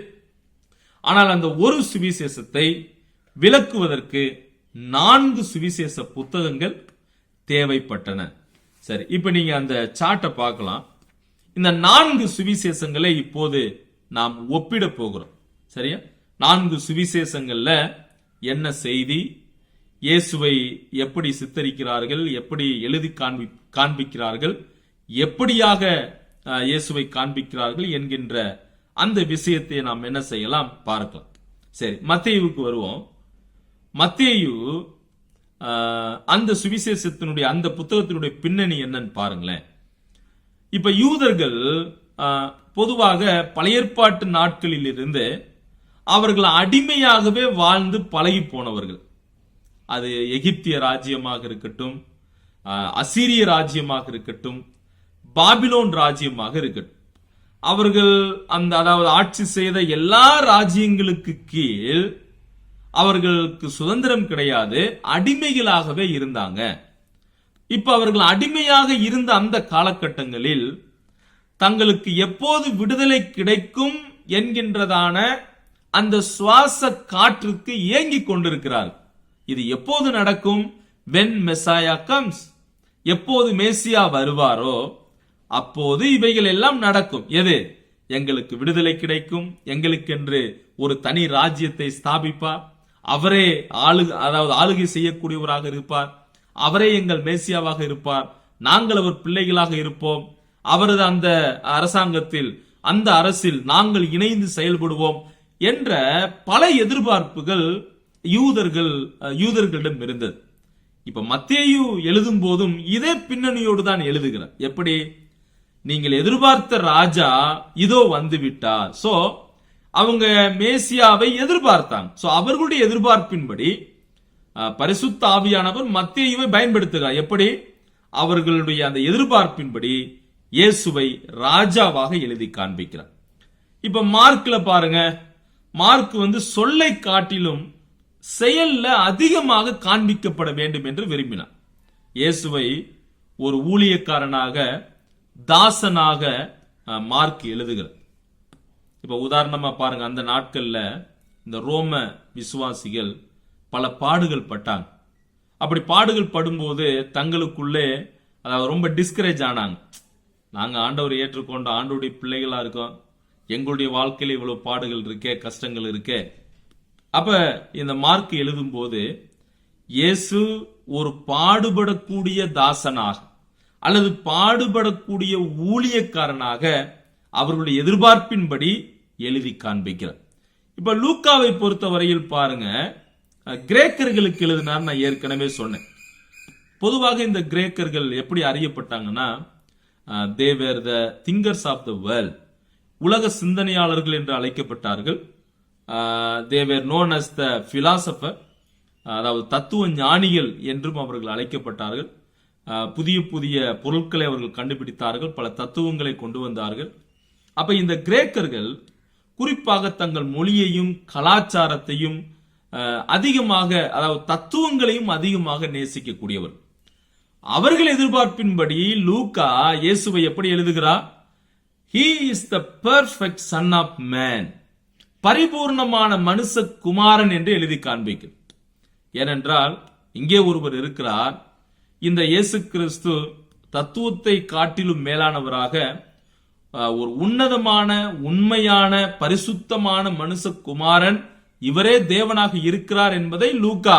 ஆனால் அந்த ஒரு சுவிசேஷத்தை விளக்குவதற்கு 4 சுவிசேஷ புத்தகங்கள் தேவைப்பட்டன. சரி, இப்ப நீங்க அந்த சார்ட்டை பார்க்கலாம். இந்த 4 சுவிசேஷங்களை இப்போது நாம் ஒப்பிட போகிறோம். சரியா? 4 சுவிசேஷங்கள்ல என்ன செய்தி, இயேசுவை எப்படி சித்தரிக்கிறார்கள், எப்படி எழுதி காண்பிக்கிறார்கள், எப்படியாக இயேசுவை காண்பிக்கிறார்கள் என்கின்ற அந்த விஷயத்தை நாம் என்ன செய்யலாம் பார்க்கலாம். சரி, மத்தேயுவுக்கு வருவோம். மத்தேயு அந்த சுவிசேஷத்தினுடைய அந்த புத்தகத்தினுடைய பின்னணி என்னன்னு பாருங்களேன். இப்ப யூதர்கள் பொதுவாக பழைய ஏற்பாட்டு நாட்களில் இருந்து அவர்கள் அடிமையாகவே வாழ்ந்து பழகி போனவர்கள். அது எகிப்திய ராஜ்யமாக இருக்கட்டும், அசீரிய ராஜ்யமாக இருக்கட்டும், பாபிலோன் ராஜ்யமாக இருக்கட்டும், அவர்கள் அந்த அதாவது ஆட்சி செய்த எல்லா ராஜ்யங்களுக்கு கீழ் அவர்களுக்கு சுதந்திரம் கிடையாது, அடிமைகளாகவே இருந்தாங்க. இப்ப அவர்கள் அடிமையாக இருந்த அந்த காலகட்டங்களில் தங்களுக்கு எப்போது விடுதலை கிடைக்கும் என்கின்றதான அந்த சுவாச காற்றுக்கு ஏங்கிக் கொண்டிருக்கிறார். இது எப்போது நடக்கும்? when Messiah comes, எப்போது மேசியா வருவாரோ அப்போது இவைகள் எல்லாம் நடக்கும். எது? எங்களுக்கு விடுதலை கிடைக்கும், எங்களுக்கென்று ஒரு தனி ராஜ்யத்தை ஸ்தாபிப்பார், அவரே ஆளுகை செய்யக்கூடியவராக இருப்பார், அவரே எங்கள் மேசியாவாக இருப்பார், நாங்கள் அவர் பிள்ளைகளாக இருப்போம், அவரது அந்த அரசாங்கத்தில் அந்த அரசில் நாங்கள் இணைந்து செயல்படுவோம் என்ற பல எதிர்பார்ப்புகள் யூதர்களிடம் இருந்தது. இப்ப மத்தேயு எழுதும் போதும் இதே பின்னணியோடு தான் எழுதுகிறார். எப்படி? நீங்கள் எதிர்பார்த்த ராஜா இதோ வந்து விட்டார். சோ அவங்க மேசியாவை எதிர்பார்த்தாங்க. சோ அவர்களுடைய எதிர்பார்ப்பின்படி பரிசுத்த ஆவியானவர் மத்தேயுவை பயன்படுத்துகிறார். எப்படி? அவர்களுடைய அந்த எதிர்பார்ப்பின்படி இயேசுவை ராஜாவாக எழுதி காண்பிக்கிறார். இப்ப மார்க்ல பாருங்க, மார்க் சொல்லை காட்டிலும் செயல்ல அதிகமாக காண்பிக்கப்பட வேண்டும் என்று விரும்பினார். இயேசுவை ஒரு ஊழியக்காரனாக, தாசனாக மார்க் எழுதுகிறார். இப்ப உதாரணமா பாருங்க, அந்த நாட்கள்ல இந்த ரோம விசுவாசிகள் பல பாடுகள் பட்டாங்க. அப்படி பாடுகள் படும்போது தங்களுக்குள்ளே அதாவது ரொம்ப டிஸ்கரேஜ் ஆனாங்க. நாங்க ஆண்டவரை ஏற்றுக்கொண்ட ஆண்டவருடைய பிள்ளைகளா இருக்கோம், எங்களுடைய வாழ்க்கையில இவ்வளவு பாடுகள் இருக்கே, கஷ்டங்கள் இருக்கே. அப்ப இந்த மார்க் எழுதும் போது இயேசு ஒரு பாடுபடக்கூடிய தாசனாக அல்லது பாடுபடக்கூடிய ஊழியக்காரனாக அவர்களுடைய எதிர்பார்ப்பின்படி எழுதி காண்பிக்கிறார். இப்ப லூக்காவை பொறுத்த வரையில் பாருங்க, கிரேக்கர்களுக்கு எழுதினார். நான் ஏற்கனவே சொன்னேன். பொதுவாக இந்த கிரேக்கர்கள் எப்படி அறியப்பட்டாங்கன்னா, they were the thinkers of the world, உலக சிந்தனையாளர்கள் என்று அழைக்கப்பட்டார்கள். they were known as the philosopher, அதாவது தத்துவ ஞானிகள் என்றும் அவர்கள் அழைக்கப்பட்டார்கள். புதிய புதிய பொருட்களை அவர்கள் கண்டுபிடித்தார்கள், பல தத்துவங்களை கொண்டு வந்தார்கள். அப்ப இந்த கிரேக்கர்கள் குறிப்பாக தங்கள் மொழியையும் கலாச்சாரத்தையும் அதிகமாக, அதாவது தத்துவங்களையும் அதிகமாக நேசிக்கக்கூடியவர். அவர்கள் எதிர்பார்ப்பின்படி லூக்கா இயேசுவை எப்படி எழுதுகிறார்? He is the perfect son of man, பரிபூர்ணமான மனுஷ குமாரன் என்று எழுதி காண்பிக்கிறார். ஏனென்றால் இங்கே ஒருவர் இருக்கிறார், இந்த இயேசு கிறிஸ்து தத்துவத்தை காட்டிலும் மேலானவராக ஒரு உன்னதமான, உண்மையான, பரிசுத்தமான மனுஷ குமாரன், இவரே தேவனாக இருக்கிறார் என்பதை லூக்கா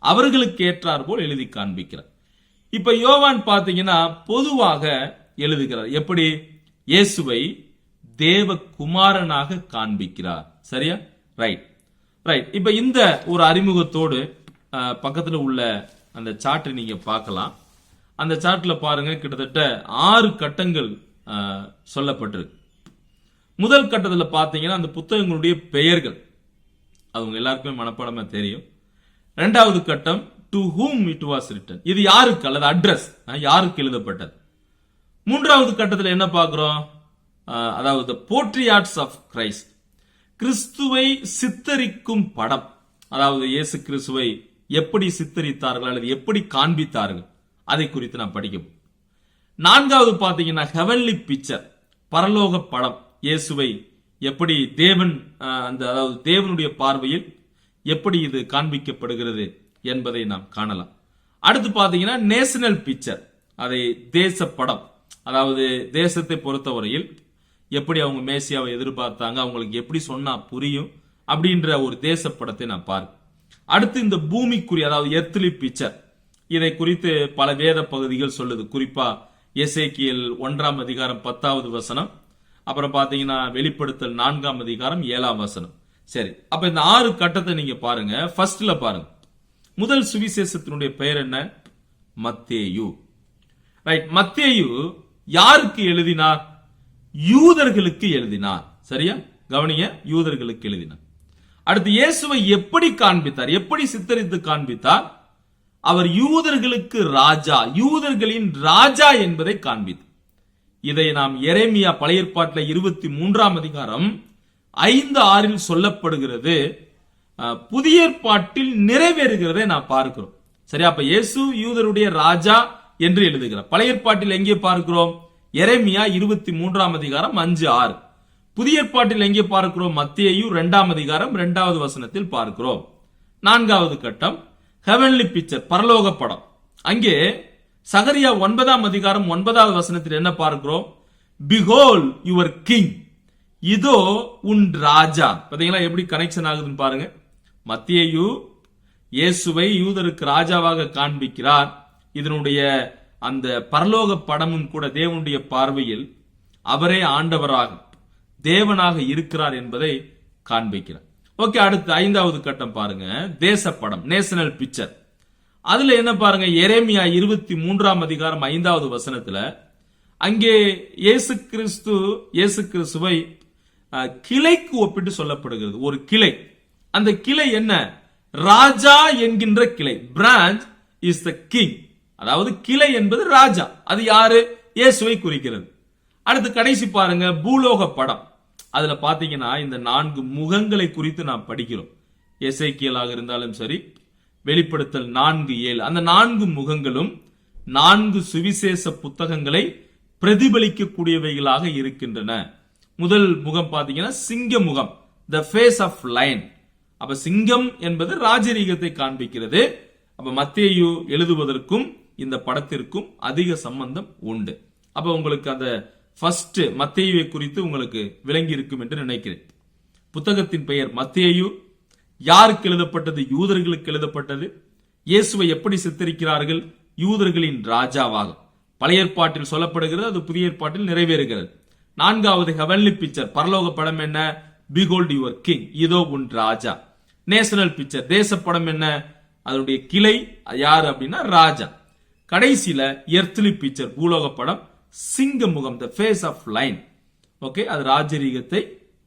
அவர்களுக்கு ஏற்றார் போல் எழுதி காண்பிக்கிறார். இப்ப யோவான் பாத்தீங்கன்னா பொதுவாக எழுதுகிறார். எப்படி? இயேசுவை தேவ குமாரனாக காண்பிக்கிறார். சரியா? Right right. இப்ப இந்த ஒரு அறிமுகத்தோடு பக்கத்துல உள்ள அந்த சார்ட்டை நீங்க பார்க்கலாம். அந்த சார்ட்ல பாருங்க, கிட்டத்தட்ட 6 கட்டங்கள் சொல்லப்பட்டிருக்கு. முதல் கட்டத்தில் பாத்தீங்கன்னா அந்த புத்தகங்களுடைய பெயர்கள், அவங்க எல்லாருக்குமே மனப்பாடமா தெரியும். இரண்டாவது கட்டம் to whom it was written, இது யாருக்கு அல்லது அட்ரஸ் யாருக்கு எழுதப்பட்டது. மூன்றாவது கட்டத்தில் என்ன பார்க்கிறோம், அதாவது போர்ட்ரியாட்ஸ் ஆஃப் கிரைஸ்ட், கிறிஸ்துவை சித்தரிக்கும் படம், அதாவது இயேசு கிறிஸ்துவை எப்படி சித்தரித்தார்கள் அல்லது எப்படி காண்பித்தார்கள் அதை குறித்து நான் படிக்கும். நான்காவது பாத்தீங்கன்னா ஹெவன்லி பிக்சர், பரலோக படம், இயேசுவை எப்படி தேவன் அதாவது தேவனுடைய பார்வையில் எப்படி இது காண்பிக்கப்படுகிறது என்பதை நாம் காணலாம். அடுத்து பாத்தீங்கன்னா நேஷனல் பிக்சர், அதை தேச படம், அதாவது தேசத்தை பொறுத்தவரையில் எப்படி அவங்க மேசியாவை எதிர்பார்த்தாங்க, அவங்களுக்கு எப்படி சொன்னா புரியும் அப்படின்ற ஒரு தேச படத்தை நான் பார்க்க. அடுத்து இந்த பூமிக்குரிய, அதாவது எர்த்லி பிக்சர், இதை குறித்து பல வேத பகுதிகள் சொல்லுது. குறிப்பா எசேக்கியேல் 1 அதிகாரம் 10வது வசனம், அப்புறம் பாத்தீங்கன்னா வெளிப்படுத்தல் 4 அதிகாரம் 7 வசனம். சரி, அப்ப இந்த 6 கட்டத்தை நீங்க பாருங்க. ஃபர்ஸ்ட்ல பாருங்க, முதல் சுவிசேஷத்தினுடைய பெயர் என்ன, மத்தேயு. ரைட், மத்தேயு யாருக்கு எழுதினார், யூதர்களுக்கு எழுதினார். சரியா, கவனிங்க, யூதர்களுக்கு எழுதினார். அடுத்து இயேசுவை எப்படி காண்பித்தார், எப்படி சித்தரித்து காண்பித்தார், அவர் யூதர்களுக்கு ராஜா, யூதர்களின் ராஜா என்பதை காண்பித்தார். இதை நாம் எரேமியா பழைய ஏற்பாட்டில் 23 அதிகாரம் 5-6 சொல்லப்படுகிறது, புதிய ஏற்பாட்டில் நிறைவேறுகிறதை நாம் பார்க்கிறோம். சரியா, அப்ப இயேசு யூதருடைய ராஜா என்று எழுதுகிறார். பழைய ஏற்பாட்டில் எங்கே பார்க்கிறோம், எரேமியா 23 அதிகாரம் 5-6. புதிய ஏற்பாட்டில் எங்கே பார்க்கிறோம், மத்தேயு 2 அதிகாரம் 2வது வசனத்தில் பார்க்கிறோம். நான்காவது கட்டம் ஹெவன்லி பிக்சர், பரலோக படம். அங்கே சகரியா 9 அதிகாரம் 9வது வசனத்தில் என்ன பார்க்கிறோம், பிஹோல் யுவர் கிங், இதோ உன் ராஜா. பாத்தீங்களா எப்படி கனெக்ஷன் ஆகுதுன்னு பாருங்க. மத்தேயு இயேசுவை யூதருக்கு ராஜாவாக காண்பிக்கிறார். இதனுடைய அந்த பரலோக படமும் கூட தேவனுடைய பார்வையில் அவரே ஆண்டவராக தேவனாக இருக்கிறார் என்பதை காண்பிக்கிறார். ஓகே, அடுத்து 5வது கட்டம் பாருங்க, தேச படம், நேஷனல் பிக்சர். அதுல என்ன பாருங்க, எரேமியா 23 அதிகாரம் 5வது வசனத்துல அங்கே இயேசு கிறிஸ்துவை கிளைக்கு ஒப்பிட்டு சொல்லப்படுகிறது. ஒரு கிளை, அந்த கிளை என்ன, ராஜா என்கின்ற கிளை. பிரான்ச் இஸ் த கிங், அதாவது கிளை என்பது ராஜா. அது யாரு, இயேசுவை குறிக்கிறது. அடுத்து கடைசி பாருங்க, பூலோக படம். அதுல பாத்தீங்கன்னா இந்த 4 முகங்களை குறித்து நாம் படிக்கிறோம். எசேக்கியேலாக இருந்தாலும் சரி, வெளிப்படுத்தல் 4:7, அந்த 4 முகங்களும் 4 சுவிசேஷ புத்தகங்களை பிரதிபலிக்கக்கூடியவைகளாக இருக்கின்றன. முதல் முகம் பாத்தீங்கன்னா சிங்க முகம், த ஃபேஸ் ஆஃப் லைன். அப்ப சிங்கம் என்பது ராஜரீகத்தை காண்பிக்கிறது. அப்ப மத்தேயு எழுதுவதற்கும் இந்த படத்திற்கும் அதிக சம்பந்தம் உண்டு. அப்ப உங்களுக்கு அந்த ஃபர்ஸ்ட் மத்தேயுவை குறித்து உங்களுக்கு விளங்கி இருக்கும் என்று நினைக்கிறேன். புத்தகத்தின் பெயர் மத்தேயு. யாருக்கு எழுதப்பட்டது, யூதர்களுக்கு எழுதப்பட்டது. இயேசுவை எப்படி சித்தரிக்கிறார்கள், யூதர்களின் ராஜாவாக. பழைய ஏற்பாட்டில் சொல்லப்படுகிறது, அது புதிய ஏற்பாட்டில் நிறைவேறுகிறது. 4வது ஹெவன்லி பிக்சர், பரலோக படம் என்ன, பிஹோல்ட் யுவர் கிங், இதோ உன் ராஜா. நேஷனல் பிக்சர், தேச படம் என்ன, அதனுடைய கிளை யார் அப்படின்னா ராஜா. கடைசியில எர்த்லி பிக்சர், பூலோக படம், சிங்க முகம், the face of lion. Okay, அது ராஜரீகத்தை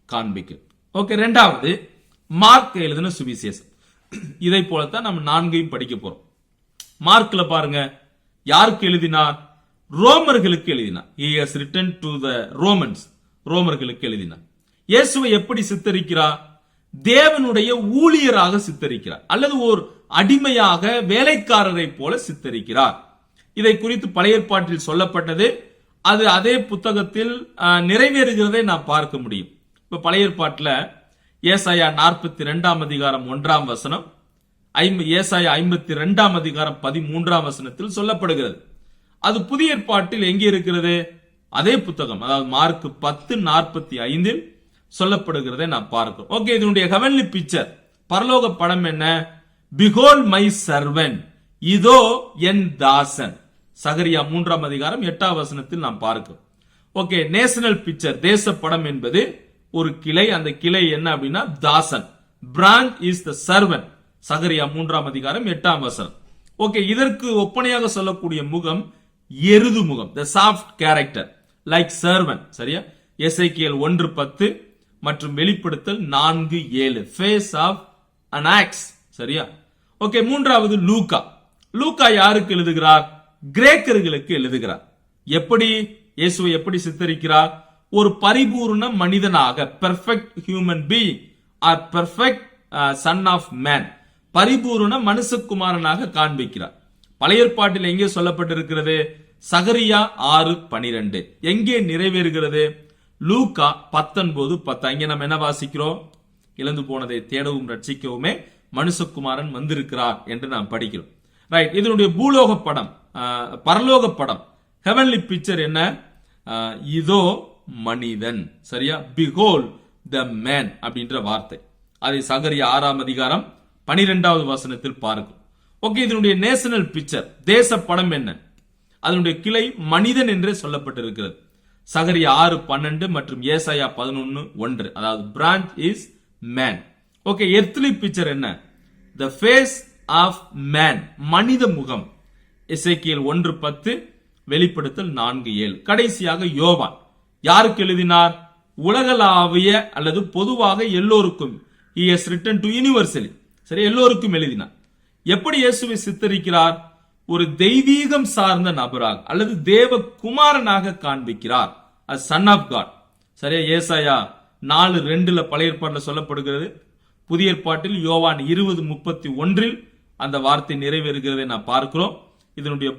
காண்பிக்கும். ஓகே, 2வது மார்க் எழுதின சுவிசேஷம். இதை போலத்தான் நம்ம 4ஐயும் படிக்க போறோம். மார்க்ல பாருங்க, யாருக்கு எழுதினார், ரோமர்களுக்கு எழுதினார். He has written to the Romans, ரோமர்களுக்கு எழுதினார். இயேசுவை எப்படி சித்தரிக்கிறார், தேவனுடைய ஊழியராக சித்தரிக்கிறார், அல்லது ஒரு அடிமையாக வேலைக்காரரை போல சித்தரிக்கிறார். இதை குறித்து பழைய ஏற்பாட்டில் சொல்லப்பட்டது, அது அதே புத்தகத்தில் நிறைவேறுகிறதை நாம் பார்க்க முடியும். இப்ப பழைய ஏற்பாட்டில் ஏசாயா 42 அதிகாரம் 1 வசனம், ஏசாயா 52 அதிகாரம் 13 வசனத்தில் சொல்லப்படுகிறது. அது புதிய ஏற்பாட்டில் எங்கே இருக்கிறது, அதே புத்தகம், அதாவது மார்க் 10:45 சொல்லப்படுகிறதை நாம் பார்க்கிறோம். ஓகே, இதனுடைய ஹெவன்லி பிக்சர், பரலோக படம் என்ன, பிஹோல்ட் மை சர்வன்ட், இதோ என் தாசன். சகரியா 3 அதிகாரம் 8 வசனத்தில் நாம் பார்க்கிறோம். ஓகே, நேஷனல் பிக்சர், தேச படம் என்பது ஒரு கிளை. அந்த கிளை என்ன அப்படின்னா தாசன், பிரான்ச் இஸ் த சர்வன்ட். சகரியா 3 அதிகாரம் 8 வசனம். ஓகே, இதற்கு ஒப்பனையாக சொல்லக்கூடிய முகம் எருது முகம், த சாஃப்ட் கேரக்டர் லைக் சர்வன்ட். சரியா, எசேக்கியேல் 1:10 மற்றும் வெளிப்படுத்தல் 4:7, ஃபேஸ் ஆஃப் an axe. சரியா, ஓகே, மூன்றாவது லூக்கா. லூக்கா யாருக்கு எழுதுகிறார்? கிரேக்கர்களுக்கு எழுதுகிறார். எப்படி இயேசுவை எப்படி சித்தரிக்கிறார்? ஒரு பரிபூர்ண மனிதனாக, perfect human being or perfect son of man, பரிபூர்ண மனுஷகுமாரனாக காண்பிக்கிறார். பழைய ஏற்பாட்டில் எங்கே சொல்லப்பட்டிருக்கிறது? சகரியா 6:12. எங்கே நிறைவேறுகிறது? லூக்கா 19:10. இங்க நம்ம என்ன வாசிக்கிறோம்? இழந்து போனதை தேடவும் ரட்சிக்கவுமே மனுஷகுமாரன் வந்திருக்கிறார் என்று நாம் படிக்கிறோம். ரைட். இதனுடைய பூலோக படம், பரலோக படம், ஹெவன்லி பிக்சர் என்ன? இதோ மனிதன். சரியா? பிஹோல் த மேன் அப்படின்ற வார்த்தை. அதை சகரியா 6:12 வசனத்தில் பார்க்கும். ஓகே, இதனுடைய நேஷனல் பிக்சர், தேச படம் என்ன? அதனுடைய கிளை மனிதன் என்றே சொல்லப்பட்டிருக்கிறது. சகரியா 6:12 மற்றும் ஏசாயா 11:1. அதாவது branch is man. Okay, earthly picture என்ன? த ஃபேஸ் ஆஃப் மேன், மனித முகம். எசேக்கியேல் 1:10, வெளிப்படுத்தல் 4:7. கடைசியாக யோவான் யாருக்கு எழுதினார்? உலகளாவிய அல்லது பொதுவாக எல்லோருக்கும். He has written to universally. சரி, எல்லோருக்கும் எழுதினார். எப்படி இயேசுவை சித்தரிக்கிறார்? ஒரு தெய்வீகம் சார்ந்த நபராக அல்லது தேவ குமாரனாக காண்பிக்கிறார். Son of God. சரியா? ஏசாயா 4:2 பழைய ஏற்பாட்டில் சொல்லப்படுகிறது. புதிய ஏற்பாட்டில் யோவான் 20:31 அந்த வார்த்தை நிறைவேறுகிறதை நான் பார்க்கிறோம். இதனுடைய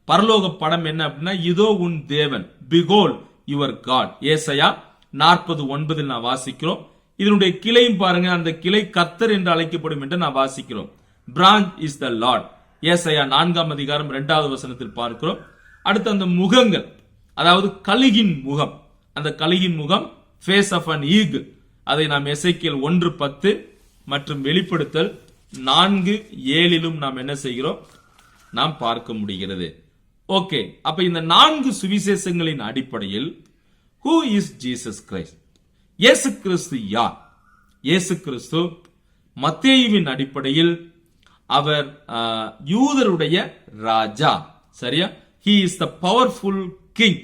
பரலோக படம் என்ன அப்படின்னா, இதோ உன் தேவன், பிகோல் யுவர் காட். ஏசாயா 40:9 நான் வாசிக்கிறோம். இதனுடைய கிளையும் பாருங்க, அந்த கிளை கர்த்தர் என்று அழைக்கப்படும் என்று நான் வாசிக்கிறோம். Branch is the Lord. ஏசாயா 4:2 வசனத்தில் பார்க்கிறோம். அடுத்து அந்த முகங்கள், அதாவது கழுகின் முகம். அந்த கழுகின் முகம் ஃபேஸ் ஆஃப் அன் ஈகிள். அதை நாம் எசேக்கியேல் 1:10 மற்றும் வெளிப்படுத்தல் 4:7 நாம் என்ன செய்கிறோம்? நாம் பார்க்க முடிகிறது. ஓகே, அப்ப இந்த 4 சுவிசேஷங்களின் அடிப்படையில் who is Jesus Christ? இயேசு கிறிஸ்து யார்? இயேசு கிறிஸ்து மத்தேயுவின் அடிப்படையில் அவர் யூதருடைய ராஜா. சரியா? he is the powerful king.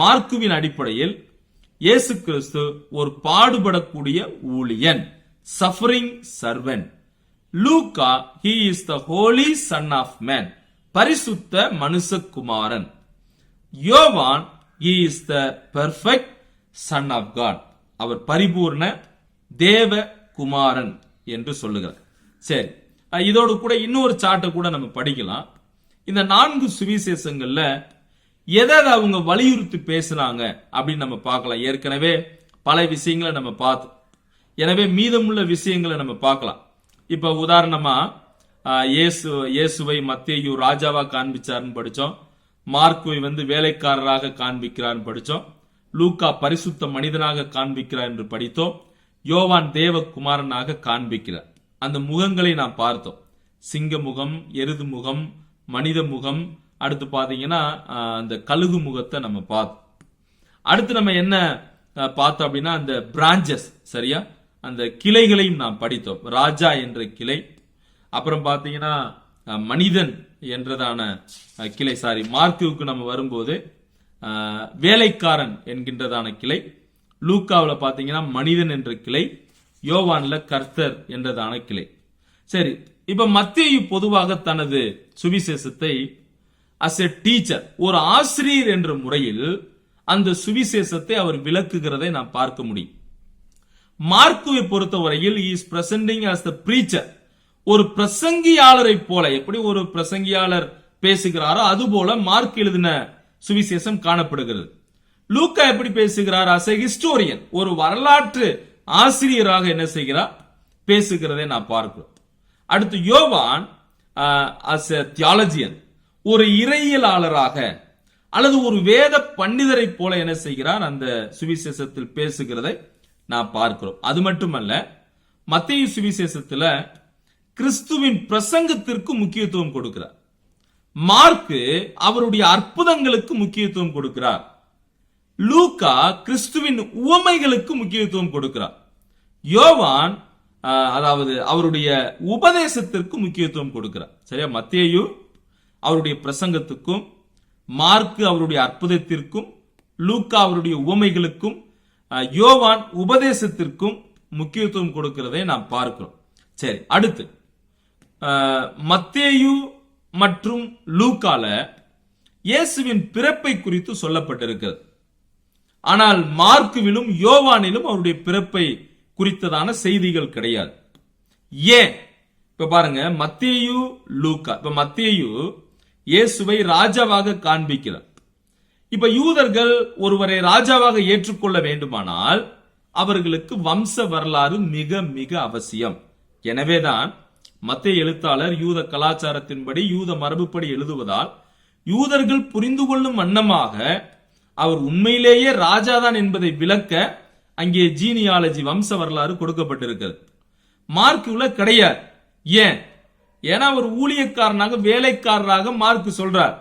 மார்க்குவின் அடிப்படையில் இயேசு கிறிஸ்து ஒரு பாடுபடக்கூடிய ஊழியன், சஃபரிங் சர்வென்ட். லூக்கா he is the holy son of man, பரிசுத்த மனுஷகுமாரன். யோவான் he is the perfect son of God, அவர் பரிபூர்ண தேவ குமாரன் என்று சொல்லுகிறார். சரி, இதோடு கூட இன்னொரு சார்ட்டை கூட நம்ம படிக்கலாம். இந்த 4 சுவிசேஷங்கள்ல எதை அவங்க வலியுறுத்தி பேசுறாங்க அப்படின்னு நம்ம பார்க்கலாம். ஏற்கனவே பல விஷயங்களை நம்ம பார்த்தோம். எனவே மீதமுள்ள விஷயங்களை நம்ம பார்க்கலாம். இப்ப உதாரணமா இயேசுவை மத்தேயு ராஜாவா காண்பிச்சார்னு படிச்சோம். மார்க்குவை வேலைக்காரராக காண்பிக்கிறார்னு படிச்சோம். லூக்கா பரிசுத்த மனிதனாக காண்பிக்கிறார் என்று படித்தோம். யோவான் தேவகுமாரனாக காண்பிக்கிறார். அந்த முகங்களை நாம் பார்த்தோம். சிங்க முகம், எருது முகம், மனித முகம். அடுத்து பாத்தீங்கன்னா அந்த கழுகு முகத்தை நம்ம பார்த்தோம். அடுத்து நம்ம என்ன பார்த்தோம் அப்படின்னா அந்த பிரான்சஸ். சரியா? அந்த கிளைகளையும் நாம் படித்தோம். ராஜா என்ற கிளை, அப்புறம் பாத்தீங்கன்னா மனிதன் என்றதான கிளை. மார்க்குவுக்கு நம்ம வரும்போது வேலைக்காரன் என்கின்றதான கிளை. லூக்காவில் பாத்தீங்கன்னா மனிதன் என்ற கிளை. யோவான்ல கர்த்தர் என்றதான கிளை. சரி, இப்ப மத்தேயு பொதுவாக தனது சுவிசேஷத்தை as a டீச்சர், ஒரு ஆசிரியர் என்ற முறையில் அந்த சுவிசேஷத்தை அவர் விளக்குகிறதை நாம் பார்க்க முடியும். மார்க்குவை பொறுத்தவரையில் he is presenting as the preacher, ஒரு பிரசங்கியாளரை போல. எப்படி ஒரு பிரசங்கியாளர் பேசுகிறாரோ அதுபோல மார்க் எழுதின சுவிசேஷம் காணப்படுகிறது. லூக்கா எப்படி பேசுகிறார்? as a historian, ஒரு வரலாற்று ஆசிரியராக என்ன செய்கிறார்? பேசுகிறதை நாம் பார்க்கிறோம். அடுத்து யோவான் as a theologian, ஒரு இறையியலாளராக அல்லது ஒரு வேத பண்டிதரை போல என்ன செய்கிறார்? அந்த சுவிசேஷத்தில் பேசுகிறதை நாம் பார்க்கிறோம். அது மட்டுமல்ல, மத்தேயு சுவிசேஷத்துல கிறிஸ்துவின் பிரசங்கத்திற்கு முக்கியத்துவம் கொடுக்கிறார். மார்க்கு அவருடைய அற்புதங்களுக்கு முக்கியத்துவம் கொடுக்கிறார். லூக்கா கிறிஸ்துவின் உவமைகளுக்கு முக்கியத்துவம் கொடுக்கிறார். யோவான் அதாவது அவருடைய உபதேசத்திற்கு முக்கியத்துவம் கொடுக்கிறார். சரியா? மத்தேயு அவருடைய பிரசங்கத்துக்கும், மார்க்கு அவருடைய அற்புதத்திற்கும், லூக்கா அவருடைய உவமைகளுக்கும், யோவான் உபதேசத்திற்கும் முக்கியத்துவம் கொடுக்கிறதை நாம் பார்க்கிறோம். சரி, அடுத்து மத்தேயு மற்றும் லூக்கால இயேசுவின் பிறப்பை குறித்து சொல்லப்பட்டிருக்கிறது. ஆனால் மார்க்குவிலும் யோவானிலும் அவருடைய பிறப்பை குறித்ததான செய்திகள் கிடையாது. ஏன்? இப்ப பாருங்க, மத்தேயு லூக்கா. இப்ப மத்தேயு இயேசுவை ராஜாவாக காண்பிக்கிறார். இப்ப யூதர்கள் ஒருவரை ராஜாவாக ஏற்றுக்கொள்ள வேண்டுமானால் அவர்களுக்கு வம்ச வரலாறு மிக மிக அவசியம். எனவேதான் மத்தேயு எழுத்தாளர் யூத கலாச்சாரத்தின்படி யூத மரபுப்படி எழுதுவதால் யூதர்கள் புரிந்து கொள்ளும் வண்ணமாக அவர் உண்மையிலேயே ராஜாதான் என்பதை விளக்க அங்கே ஜீனியாலஜி வம்ச வரலாறு கொடுக்கப்பட்டிருக்கிறது. மார்க்குல கிடையாது. ஏன்? ஏன்னா அவர் ஊழியக்காரனாக வேலைக்காரராக மார்க்கு சொல்றார்.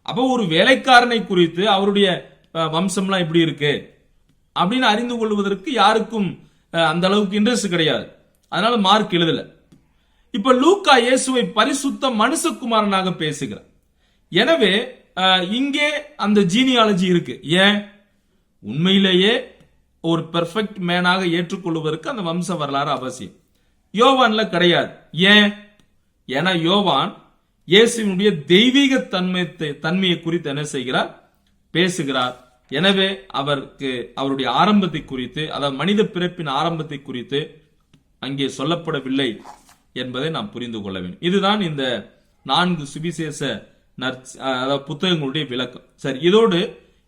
அப்ப ஒரு வேலைக்காரனை குறித்து அவருடைய வம்சம்லாம் எப்படி இருக்கு அப்படின்னு அறிந்து கொள்வதற்கு யாருக்கும் அந்த அளவுக்கு இன்ட்ரெஸ்ட் கிடையாது. அதனால மார்க் எழுதல. இப்ப லூக்கா இயேசுவை பரிசுத்த மனுஷகுமாரனாக பேசுகிறார். எனவே இங்கே அந்த ஜீனியாலஜி இருக்கு. ஏன்? உண்மையிலேயே ஒரு பெர்ஃபெக்ட் மேனாக ஏற்றுக்கொள்வதற்கு அந்த வம்ச வரலாறு அவசியம். யோவான்ல கிடையாது. ஏன்? ஏன்னா யோவான் இயேசுவினுடைய தெய்வீக தன்மையை குறித்து என்ன செய்கிறார்? பேசுகிறார். எனவே அவருக்கு அவருடைய ஆரம்பத்தை குறித்து, அதாவது மனித பிறப்பின் ஆரம்பத்தை குறித்து அங்கே சொல்லப்படவில்லை என்பதை நாம் புரிந்து கொள்ள வேண்டும். இதுதான் இந்த 4 சுவிசேஷ புத்தகங்களுடைய விளக்கம். சரி, இதோடு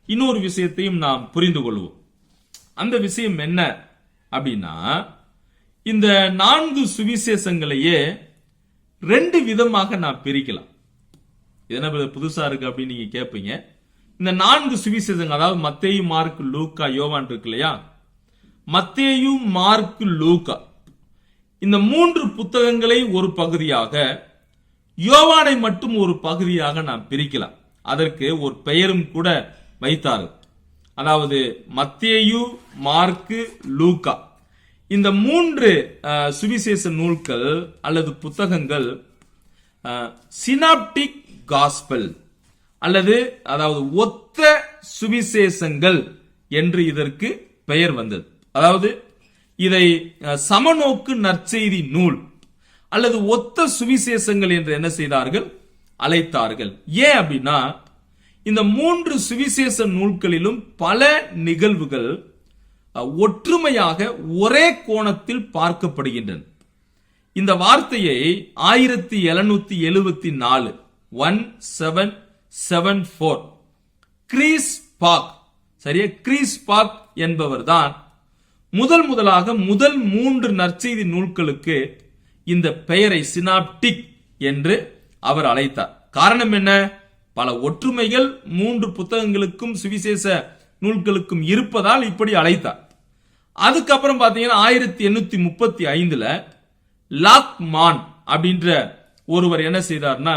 இன்னொரு விஷயத்தையும் நாம் புரிந்து கொள்வோம். அந்த விஷயம் என்ன அப்படின்னா, இந்த 4 சுவிசேஷங்களையே 2 விதமாக நான் பிரிக்கலாம். என்ன புதுசா இருக்கு அப்படின்னு நீங்க கேட்பீங்க. இந்த 4 சுவிசேஷங்கள், அதாவது மத்தேயு, மார்க், லூக்கா, யோவான் இருக்கு இல்லையா? மத்தேயு, மார்க், லூக்கா இந்த 3 புத்தகங்களை ஒரு பகுதியாக, யோவானை மட்டும் ஒரு பகுதியாக நாம் பிரிக்கலாம். அதற்கு ஒரு பெயரும் கூட வைத்தார்கள். அதாவது மத்தேயு, மார்க்கு, லூக்கா இந்த 3 சுவிசேஷ நூல்கள் அல்லது புத்தகங்கள் சினாப்டிக் காஸ்பல் அல்லது அதாவது ஒத்த சுவிசேஷங்கள் என்று இதற்கு பெயர் வந்தது. அதாவது இதை சமநோக்கு நற்செய்தி நூல் அல்லது ஒத்த சுவிசேஷங்கள் என்று என்ன செய்தார்கள்? அழைத்தார்கள். ஏன் அப்படின்னா, இந்த 3 சுவிசேஷ நூல்களிலும் பல நிகழ்வுகள் ஒற்றுமையாக ஒரே கோணத்தில் பார்க்கப்படுகின்றன. இந்த வார்த்தையை 1774 1774 கிரீஸ் பாக், சரியா, கிரீஸ் பாக் என்பவர் தான் முதலாக முதல் 3 நற்செய்தி நூல்களுக்கு இந்த பெயரை சினாப்டிக் என்று அவர் அழைத்தார். காரணம் என்ன? பல ஒற்றுமைகள் 3 புத்தகங்களுக்கும் சுவிசேஷ நூல்களுக்கும் இருப்பதால் இப்படி அழைத்தார். அதுக்கப்புறம் பாத்தீங்கன்னா 1835 லாக்மான் அப்படின்ற ஒருவர் என்ன செய்தார்னா,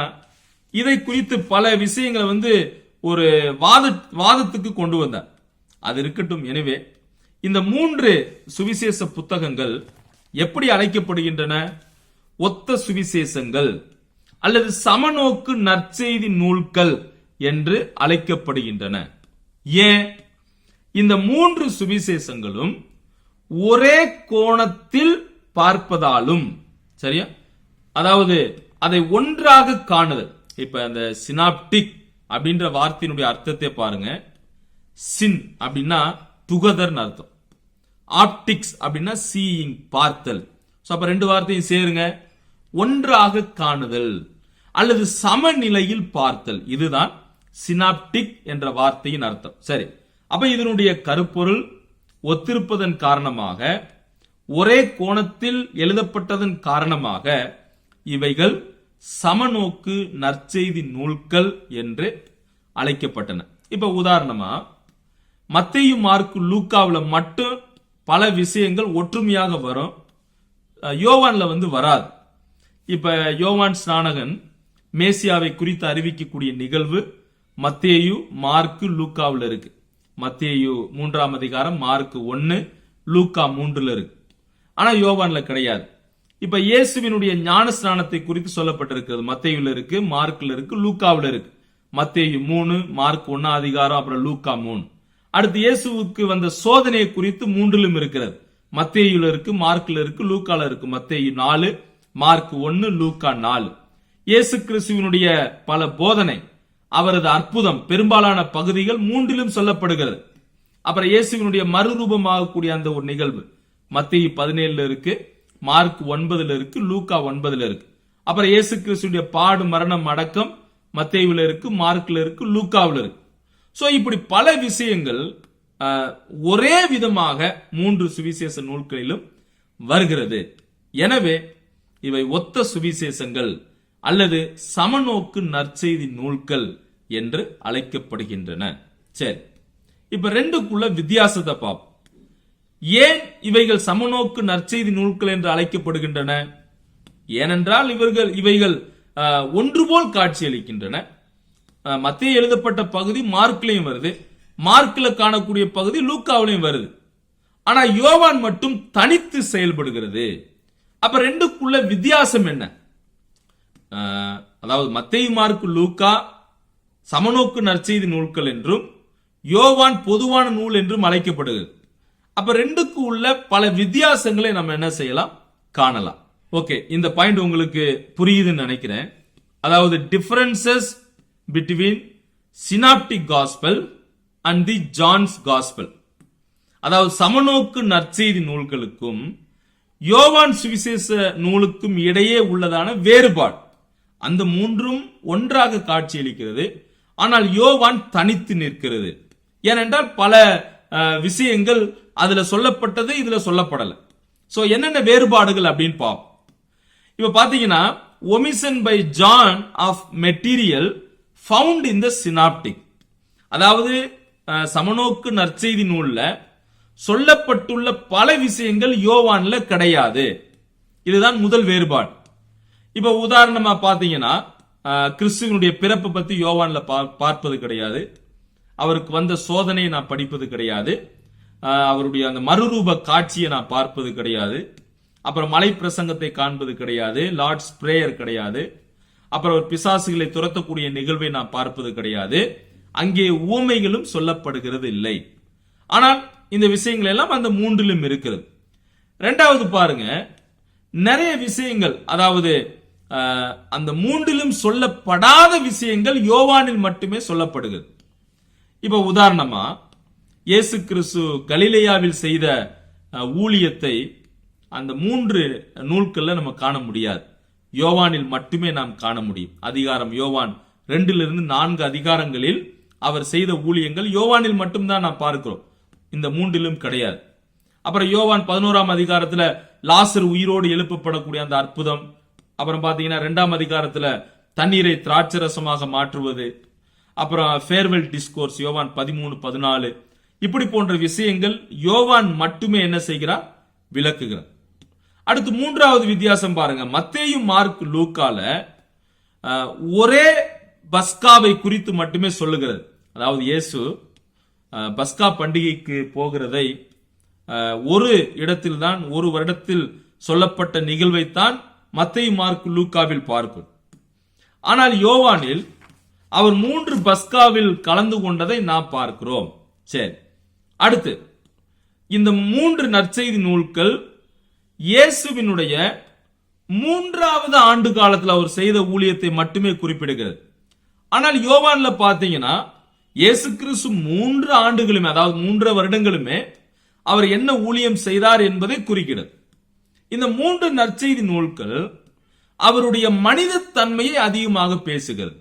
இதை குறித்து பல விஷயங்களை ஒரு வாதத்துக்கு கொண்டு வந்தார். அது இருக்கட்டும். எனவே இந்த 3 சுவிசேஷ புத்தகங்கள் எப்படி அழைக்கப்படுகின்றன? ஒத்த சுவிசேஷங்கள் அல்லது சமநோக்கு நற்செய்தி நூல்கள் என்று அழைக்கப்படுகின்றன. ஏன்? இந்த 3 சுவிசேஷங்களும் ஒரே கோணத்தில் பார்ப்பதாலும், சரியா, அதாவது அதை ஒன்றாக காணுதல். இப்ப அந்த சினாப்டிக் அப்படின்ற வார்த்தையினுடைய அர்த்தத்தை பாருங்க. சின் அப்படின்னா டுகெதர் அர்த்தம், ஆப்டிக்ஸ் அப்படின்னா சீயிங் பார்த்தல். அப்ப 2 வார்த்தையும் சேருங்க, ஒன்றாக காணுதல் அல்லது சமநிலையில் பார்த்தல். இதுதான் சினாப்டிக் என்ற வார்த்தையின் அர்த்தம். சரி, அப்ப இதனுடைய கருப்பொருள் ஒத்திருப்பதன் காரணமாக, ஒரே கோணத்தில் எழுதப்பட்டதன் காரணமாக இவைகள் சமநோக்கு நற்செய்தி நூல்கள் என்று அழைக்கப்பட்டன. இப்ப உதாரணமா மத்தேயு, மார்க்கு, லூக்காவில் மட்டும் பல விஷயங்கள் ஒற்றுமையாக வரும், யோவான்ல வராது. இப்ப யோவான் ஸ்நானகன் மேசியாவை குறித்து அறிவிக்கக்கூடிய நிகழ்வு மத்தேயு, மார்க்கு, லூக்காவில் இருக்கு. மத்தேயு 3ஆம் அதிகாரம், மார்க்கு 1, லூக்கா 3 இருக்கு. ஆனா யோவான்ல கிடையாது. இப்ப இயேசுவினுடைய ஞான ஸ்நானத்தை குறித்து சொல்லப்பட்டிருக்கிறது. மத்தேயுல இருக்கு, மார்க்ல இருக்கு, லூக்காவில் இருக்கு. மத்தேயு 3, மார்க் 1 அதிகாரம், அப்புறம் லூக்கா 3. அடுத்து இயேசுவுக்கு வந்த சோதனையை குறித்து 3லும் இருக்கிறது. மத்தேயுல இருக்கு, மார்க்ல இருக்கு, லூக்கால இருக்கு. மத்தேயு 4, மார்க் 1, லூக்கா 4. இயேசு கிறிஸ்துவினுடைய பல போதனை, அவரது அற்புதம் பெரும்பாலான பகுதிகள் 3லும் சொல்லப்படுகிறது. அப்புறம் இயேசுவினுடைய மறுரூபமாகக்கூடிய அந்த ஒரு நிகழ்வு மத்தேயு 17 இருக்கு, மார்க் 9 இருக்கு, லூக்கா 9 இருக்கு. அப்புறம் இயேசு கிறிஸ்துடைய பாடு மரணம் அடக்கம் மத்தேயுல இருக்கு, மார்க்ல இருக்கு, லூக்காவில் இருக்கு. சோ இப்படி பல விஷயங்கள் ஒரே விதமாக 3 சுவிசேஷ நூல்களிலும் வருகிறது. எனவே இவை ஒத்த சுவிசேஷங்கள் அல்லது சமநோக்கு நற்செய்தி நூல்கள் என்று அழைக்கப்படுகின்றன. சரி, இப்ப ரெண்டுக்குள்ள வித்தியாசத்தை பார்ப்போம். ஏன் இவைகள் சமநோக்கு நற்செய்தி நூல்கள் என்று அழைக்கப்படுகின்றன? ஏனென்றால் இவைகள் ஒன்று போல் காட்சியளிக்கின்றன. மத்தேயு எழுதப்பட்ட பகுதி மார்க்லயும் வருது, மார்க்ல காணக்கூடிய பகுதி லூக்காவிலையும் வருது. ஆனா யோவான் மட்டும் தனித்து செயல்படுகிறது. அப்ப ரெண்டுக்குள்ள வித்தியாசம் என்ன? அதாவது மத்தேயு, மார்க், லூக்கா சமநோக்கு நற்செய்தி நூல்கள் என்றும் யோவான் பொதுவான நூல் என்றும் அழைக்கப்படுகிறது. அப்ப ரெண்டுக்கு உள்ள பல வித்தியாசங்களை நம்ம என்ன செய்யலாம், காணலாம். ஓகே, இந்த பாயிண்ட் உங்களுக்கு புரியுதுன்னு நினைக்கிறேன். அதாவது differences between synoptic gospel and the John's gospel, அதாவது சமநோக்கு நற்செய்தி நூல்களுக்கும் யோவான் சுவிசேஷ நூலுக்கும் இடையே உள்ளதான வேறுபாடு. அந்த மூன்றும் ஒன்றாக காட்சியளிக்கிறது, ஆனால் யோவான் தனித்து நிற்கிறது. ஏனென்றால் பல விஷயங்கள் அதுல சொல்லப்பட்டது, இதுல சொல்லப்படல. சோ என்னென்ன வேறுபாடுகள் அப்படின்னு பார்ப்போம். இப்ப பாத்தீங்கன்னா, omission by John of material found in the synoptic, அதாவது சமநோக்கு நற்செய்தி நூல்ல சொல்லப்பட்டுள்ள பல விஷயங்கள் யோவான்ல கிடையாது. இதுதான் முதல் வேறுபாடு. இப்ப உதாரணமா பாத்தீங்கன்னா, கிறிஸ்துவனுடைய பிறப்பு பத்தி யோவான்ல பார்ப்பது கிடையாது, அவருக்கு வந்த சோதனையை நான் படிப்பது கிடையாது, அவருடைய அந்த மறுரூப காட்சியை நான் பார்ப்பது கிடையாது, அப்புறம் மலை பிரசங்கத்தை காண்பது கிடையாது, லார்ட்ஸ் பிரேயர் கிடையாது, அப்புறம் பிசாசுகளை துரத்தக்கூடிய நிகழ்வை நான் பார்ப்பது கிடையாது, அங்கே உவமைகளும் சொல்லப்படுகிறது இல்லை. ஆனால் இந்த விஷயங்கள் எல்லாம் அந்த மூன்றிலும் இருக்கிறது. ரெண்டாவது பாருங்க, நிறைய விஷயங்கள், அதாவது அந்த மூன்றிலும் சொல்லப்படாத விஷயங்கள் யோவானில் மட்டுமே சொல்லப்படுகிறது. இப்ப உதாரணமா, இயேசு கிறிஸ்து கலிலேயாவில் செய்த ஊழியத்தை அந்த 3 நூல்கள்ல நம்ம காண முடியாது, யோவானில் மட்டுமே நாம் காண முடியும். அதிகாரம் யோவான் 2 - 4 அதிகாரங்களில் அவர் செய்த ஊழியங்கள் யோவானில் மட்டும்தான் நாம் பார்க்கிறோம், இந்த 3லும் கிடையாது. அப்புறம் யோவான் 11ஆம் அதிகாரத்துல லாசர் உயிரோடு எழுப்பப்படக்கூடிய அந்த அற்புதம், அப்புறம் பாத்தீங்கன்னா 2ஆம் அதிகாரத்துல தண்ணீரை திராட்சரசமாக மாற்றுவது, அப்புறம் ஃபேர்வெல் டிஸ்கோர்ஸ் யோவான் 13-14, இப்படி போன்ற விஷயங்கள் யோவான் மட்டுமே என்ன செய்கிறார், விளக்குகிறார். அடுத்து 3வது வித்தியாசம் பாருங்க, மத்தேயு, மார்க், லூக்கால ஒரே பஸ்காவை குறித்து மட்டுமே சொல்லுகிறது. அதாவது இயேசு பஸ்கா பண்டிகைக்கு போகிறதை ஒரு இடத்தில் தான், ஒரு வருடத்தில் சொல்லப்பட்ட நிகழ்வைத்தான் மத்தேயு, மார்க், லூக்காவில் பார்க்கும். ஆனால் யோவானில் அவர் 3 பஸ்காவில் கலந்து கொண்டதை நாம் பார்க்கிறோம். சரி, அடுத்து இந்த 3 நற்செய்தி நூல்கள் இயேசுவினுடைய 3வது ஆண்டு காலத்தில் அவர் செய்த ஊழியத்தை மட்டுமே குறிப்பிடுகிறது. ஆனால் யோவான்ல பாத்தீங்கன்னா இயேசு கிறிஸ்து 3 ஆண்டுகளுமே, அதாவது 3 வருடங்களுமே அவர் என்ன ஊழியம் செய்தார் என்பதை குறிக்கிறது. இந்த 3 நற்செய்தி நூல்கள் அவருடைய மனித தன்மையை அதிகமாக பேசுகிறது.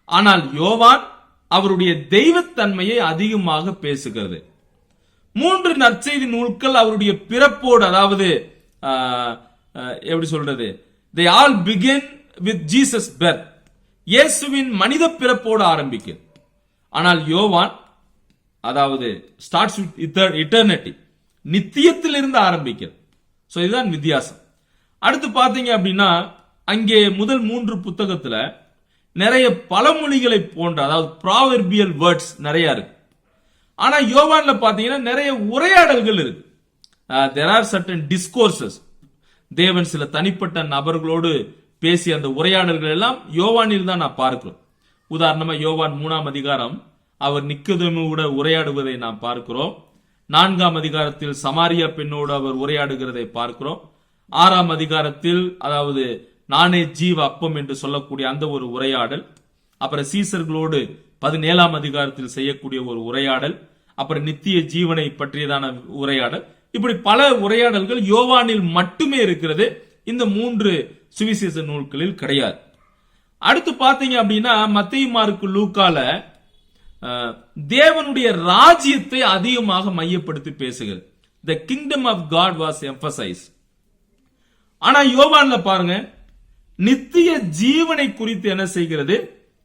ஆனால் யோவான் அவருடைய தெய்வத்தன்மையை அதிகமாக பேசுகிறது. 3 நற்செய்தி நூல்கள் அவருடைய பிறப்போடு, அதாவது எப்படி சொல்றது, they all begin with Jesus birth, இயேசுவின் மனித பிறப்போடு ஆரம்பிக்கிறது. ஆனால் யோவான் அதாவது starts with eternity, நித்தியத்திலிருந்து ஆரம்பிக்கிறது. சோ இதுதான் வித்தியாசம். அடுத்து பாத்தீங்க அப்படின்னா, அங்கே முதல் 3 புத்தகத்துல நிறைய பழமொழிகளை போன்ற, அதாவது ப்ராவெர்பியல் வேர்ட்ஸ் நிறைய இருக்கு. ஆனா யோவான்ல பாத்தீங்கன்னா நிறைய உரையாடல்கள் இருக்கு. there are certain discourses, தேவன் சில தனிப்பட்ட நபர்களோடு பேசிய அந்த உரையாடல்கள் எல்லாம் யோவானில் தான் நான் பார்க்கிறோம். உதாரணமா யோவான் 3ஆம் அதிகாரம் அவர் நிக்கோதேமுவோடு உரையாடுவதை நாம் பார்க்கிறோம். 4ஆம் அதிகாரத்தில் சமாரியா பெண்ணோடு அவர் உரையாடுகிறதை பார்க்கிறோம். 6ஆம் அதிகாரத்தில் அதாவது நானே ஜீவ அப்பம் என்று சொல்லக்கூடிய அந்த ஒரு உரையாடல், அப்புறம் சீசர்களோடு 17ஆம் அதிகாரத்தில் செய்யக்கூடிய ஒரு உரையாடல், அப்புறம் நித்திய ஜீவனை பற்றியதான உரையாடல், இப்படி பல உரையாடல்கள் யோவானில் மட்டுமே இருக்கிறது. இந்த 3 சுவிசேஷ நூல்களில் கிடையாது. அடுத்து பாத்தீங்க அப்படின்னா மத்தேயு, மார்க்கு, லூக்கால தேவனுடைய ராஜ்யத்தை அதிகமாக மையப்படுத்தி பேசுகிறது. The kingdom of God was emphasized. ஆனா யோவான்ல பாருங்க, நித்திய ஜீவனை குறித்து என்ன செய்கிறது,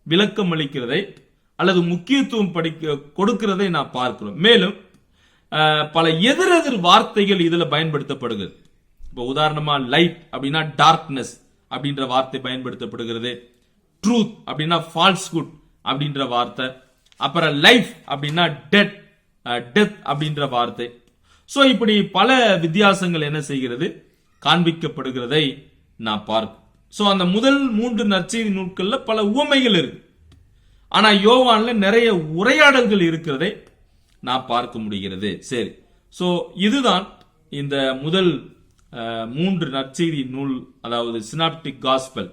விளக்கம் அளிக்கிறதை அல்லது முக்கியத்துவம் கொடுக்கிறதை நான் பார்க்கிறோம். மேலும் பல எதிரெதிர் வார்த்தைகள் இதுல பயன்படுத்தப்படுகிறது. இப்ப உதாரணமா லைட் அப்படின்னா டார்க்னஸ் அப்படின்ற வார்த்தை பயன்படுத்தப்படுகிறது. ட்ரூத் அப்படின்னா ஃபால்ஸ்ஹுட் அப்படின்ற வார்த்தை, அப்புறம் லைஃப் அப்படின்னா டெத் அப்படின்ற வார்த்தை. சோ இப்படி பல வித்தியாசங்கள் என்ன செய்கிறது, காண்பிக்கப்படுகிறதை நான் பார்க்க. சோ அந்த முதல் 3 நற்செய்தி நூல்கள்ல பல உவமைகள் இருக்கு. ஆனா யோவான்ல நிறைய உரையாடல்கள் இருக்கிறதை நான் பார்க்க முடிகிறது. சரி, சோ இதுதான் இந்த முதல் 3 நற்செய்தி நூல், அதாவது சினாப்டிக் காஸ்பல்,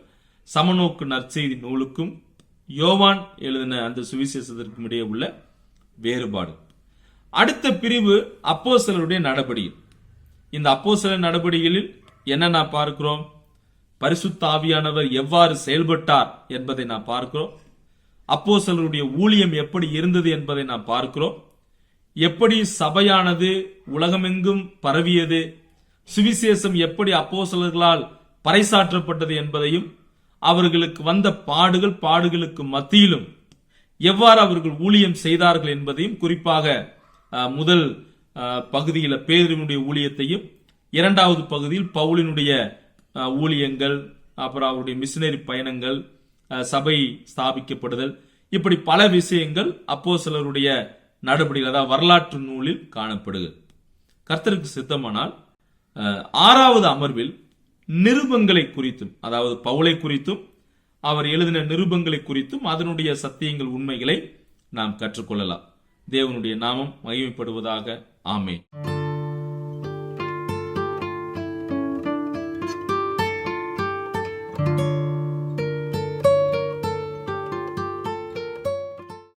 சமநோக்கு நற்செய்தி நூலுக்கும் யோவான் எழுதின அந்த சுவிசேஷத்திற்கும் இடையே உள்ள வேறுபாடு. அடுத்த பிரிவு அப்போஸ்தலருடைய நடபடிகள். இந்த அப்போஸ்தலர் நடபடிகளில் என்ன நான் பார்க்கிறோம், பரிசுத்த ஆவியானவர் எவ்வாறு செயல்பட்டார் என்பதை நான் பார்க்கிறோம். அப்போஸ்தலருடைய ஊழியம் எப்படி இருந்தது என்பதை நான் பார்க்கிறோம். எப்படி சபையானது உலகமெங்கும் பரவியது, சுவிசேஷம் எப்படி அப்போஸ்தலர்களால் பறைசாற்றப்பட்டது என்பதையும், அவர்களுக்கு வந்த பாடுகளுக்கு மத்தியிலும் எவ்வாறு அவர்கள் ஊழியம் செய்தார்கள் என்பதையும், குறிப்பாக முதல் பகுதியில் பேதுருவினுடைய ஊழியத்தையும், 2வது பகுதியில் பவுலினுடைய ஊழியங்கள், அப்புறம் அவருடைய மிஷனரி பயணங்கள், சபை ஸ்தாபிக்கப்படுதல், இப்படி பல விஷயங்கள் அப்போஸ்தலருடைய நடபடிகள், அதாவது வரலாற்று நூலில் காணப்படுகிறது. கர்த்தருக்கு சித்தமானால் 6வது அமர்வில் நிருபங்களை குறித்தும், அதாவது பவுலை குறித்தும் அவர் எழுதின நிருபங்களை குறித்தும் அதனுடைய சத்தியங்கள், உண்மைகளை நாம் கற்றுக்கொள்ளலாம். தேவனுடைய நாமம் மகிமைப்படுவதாக. ஆமென்.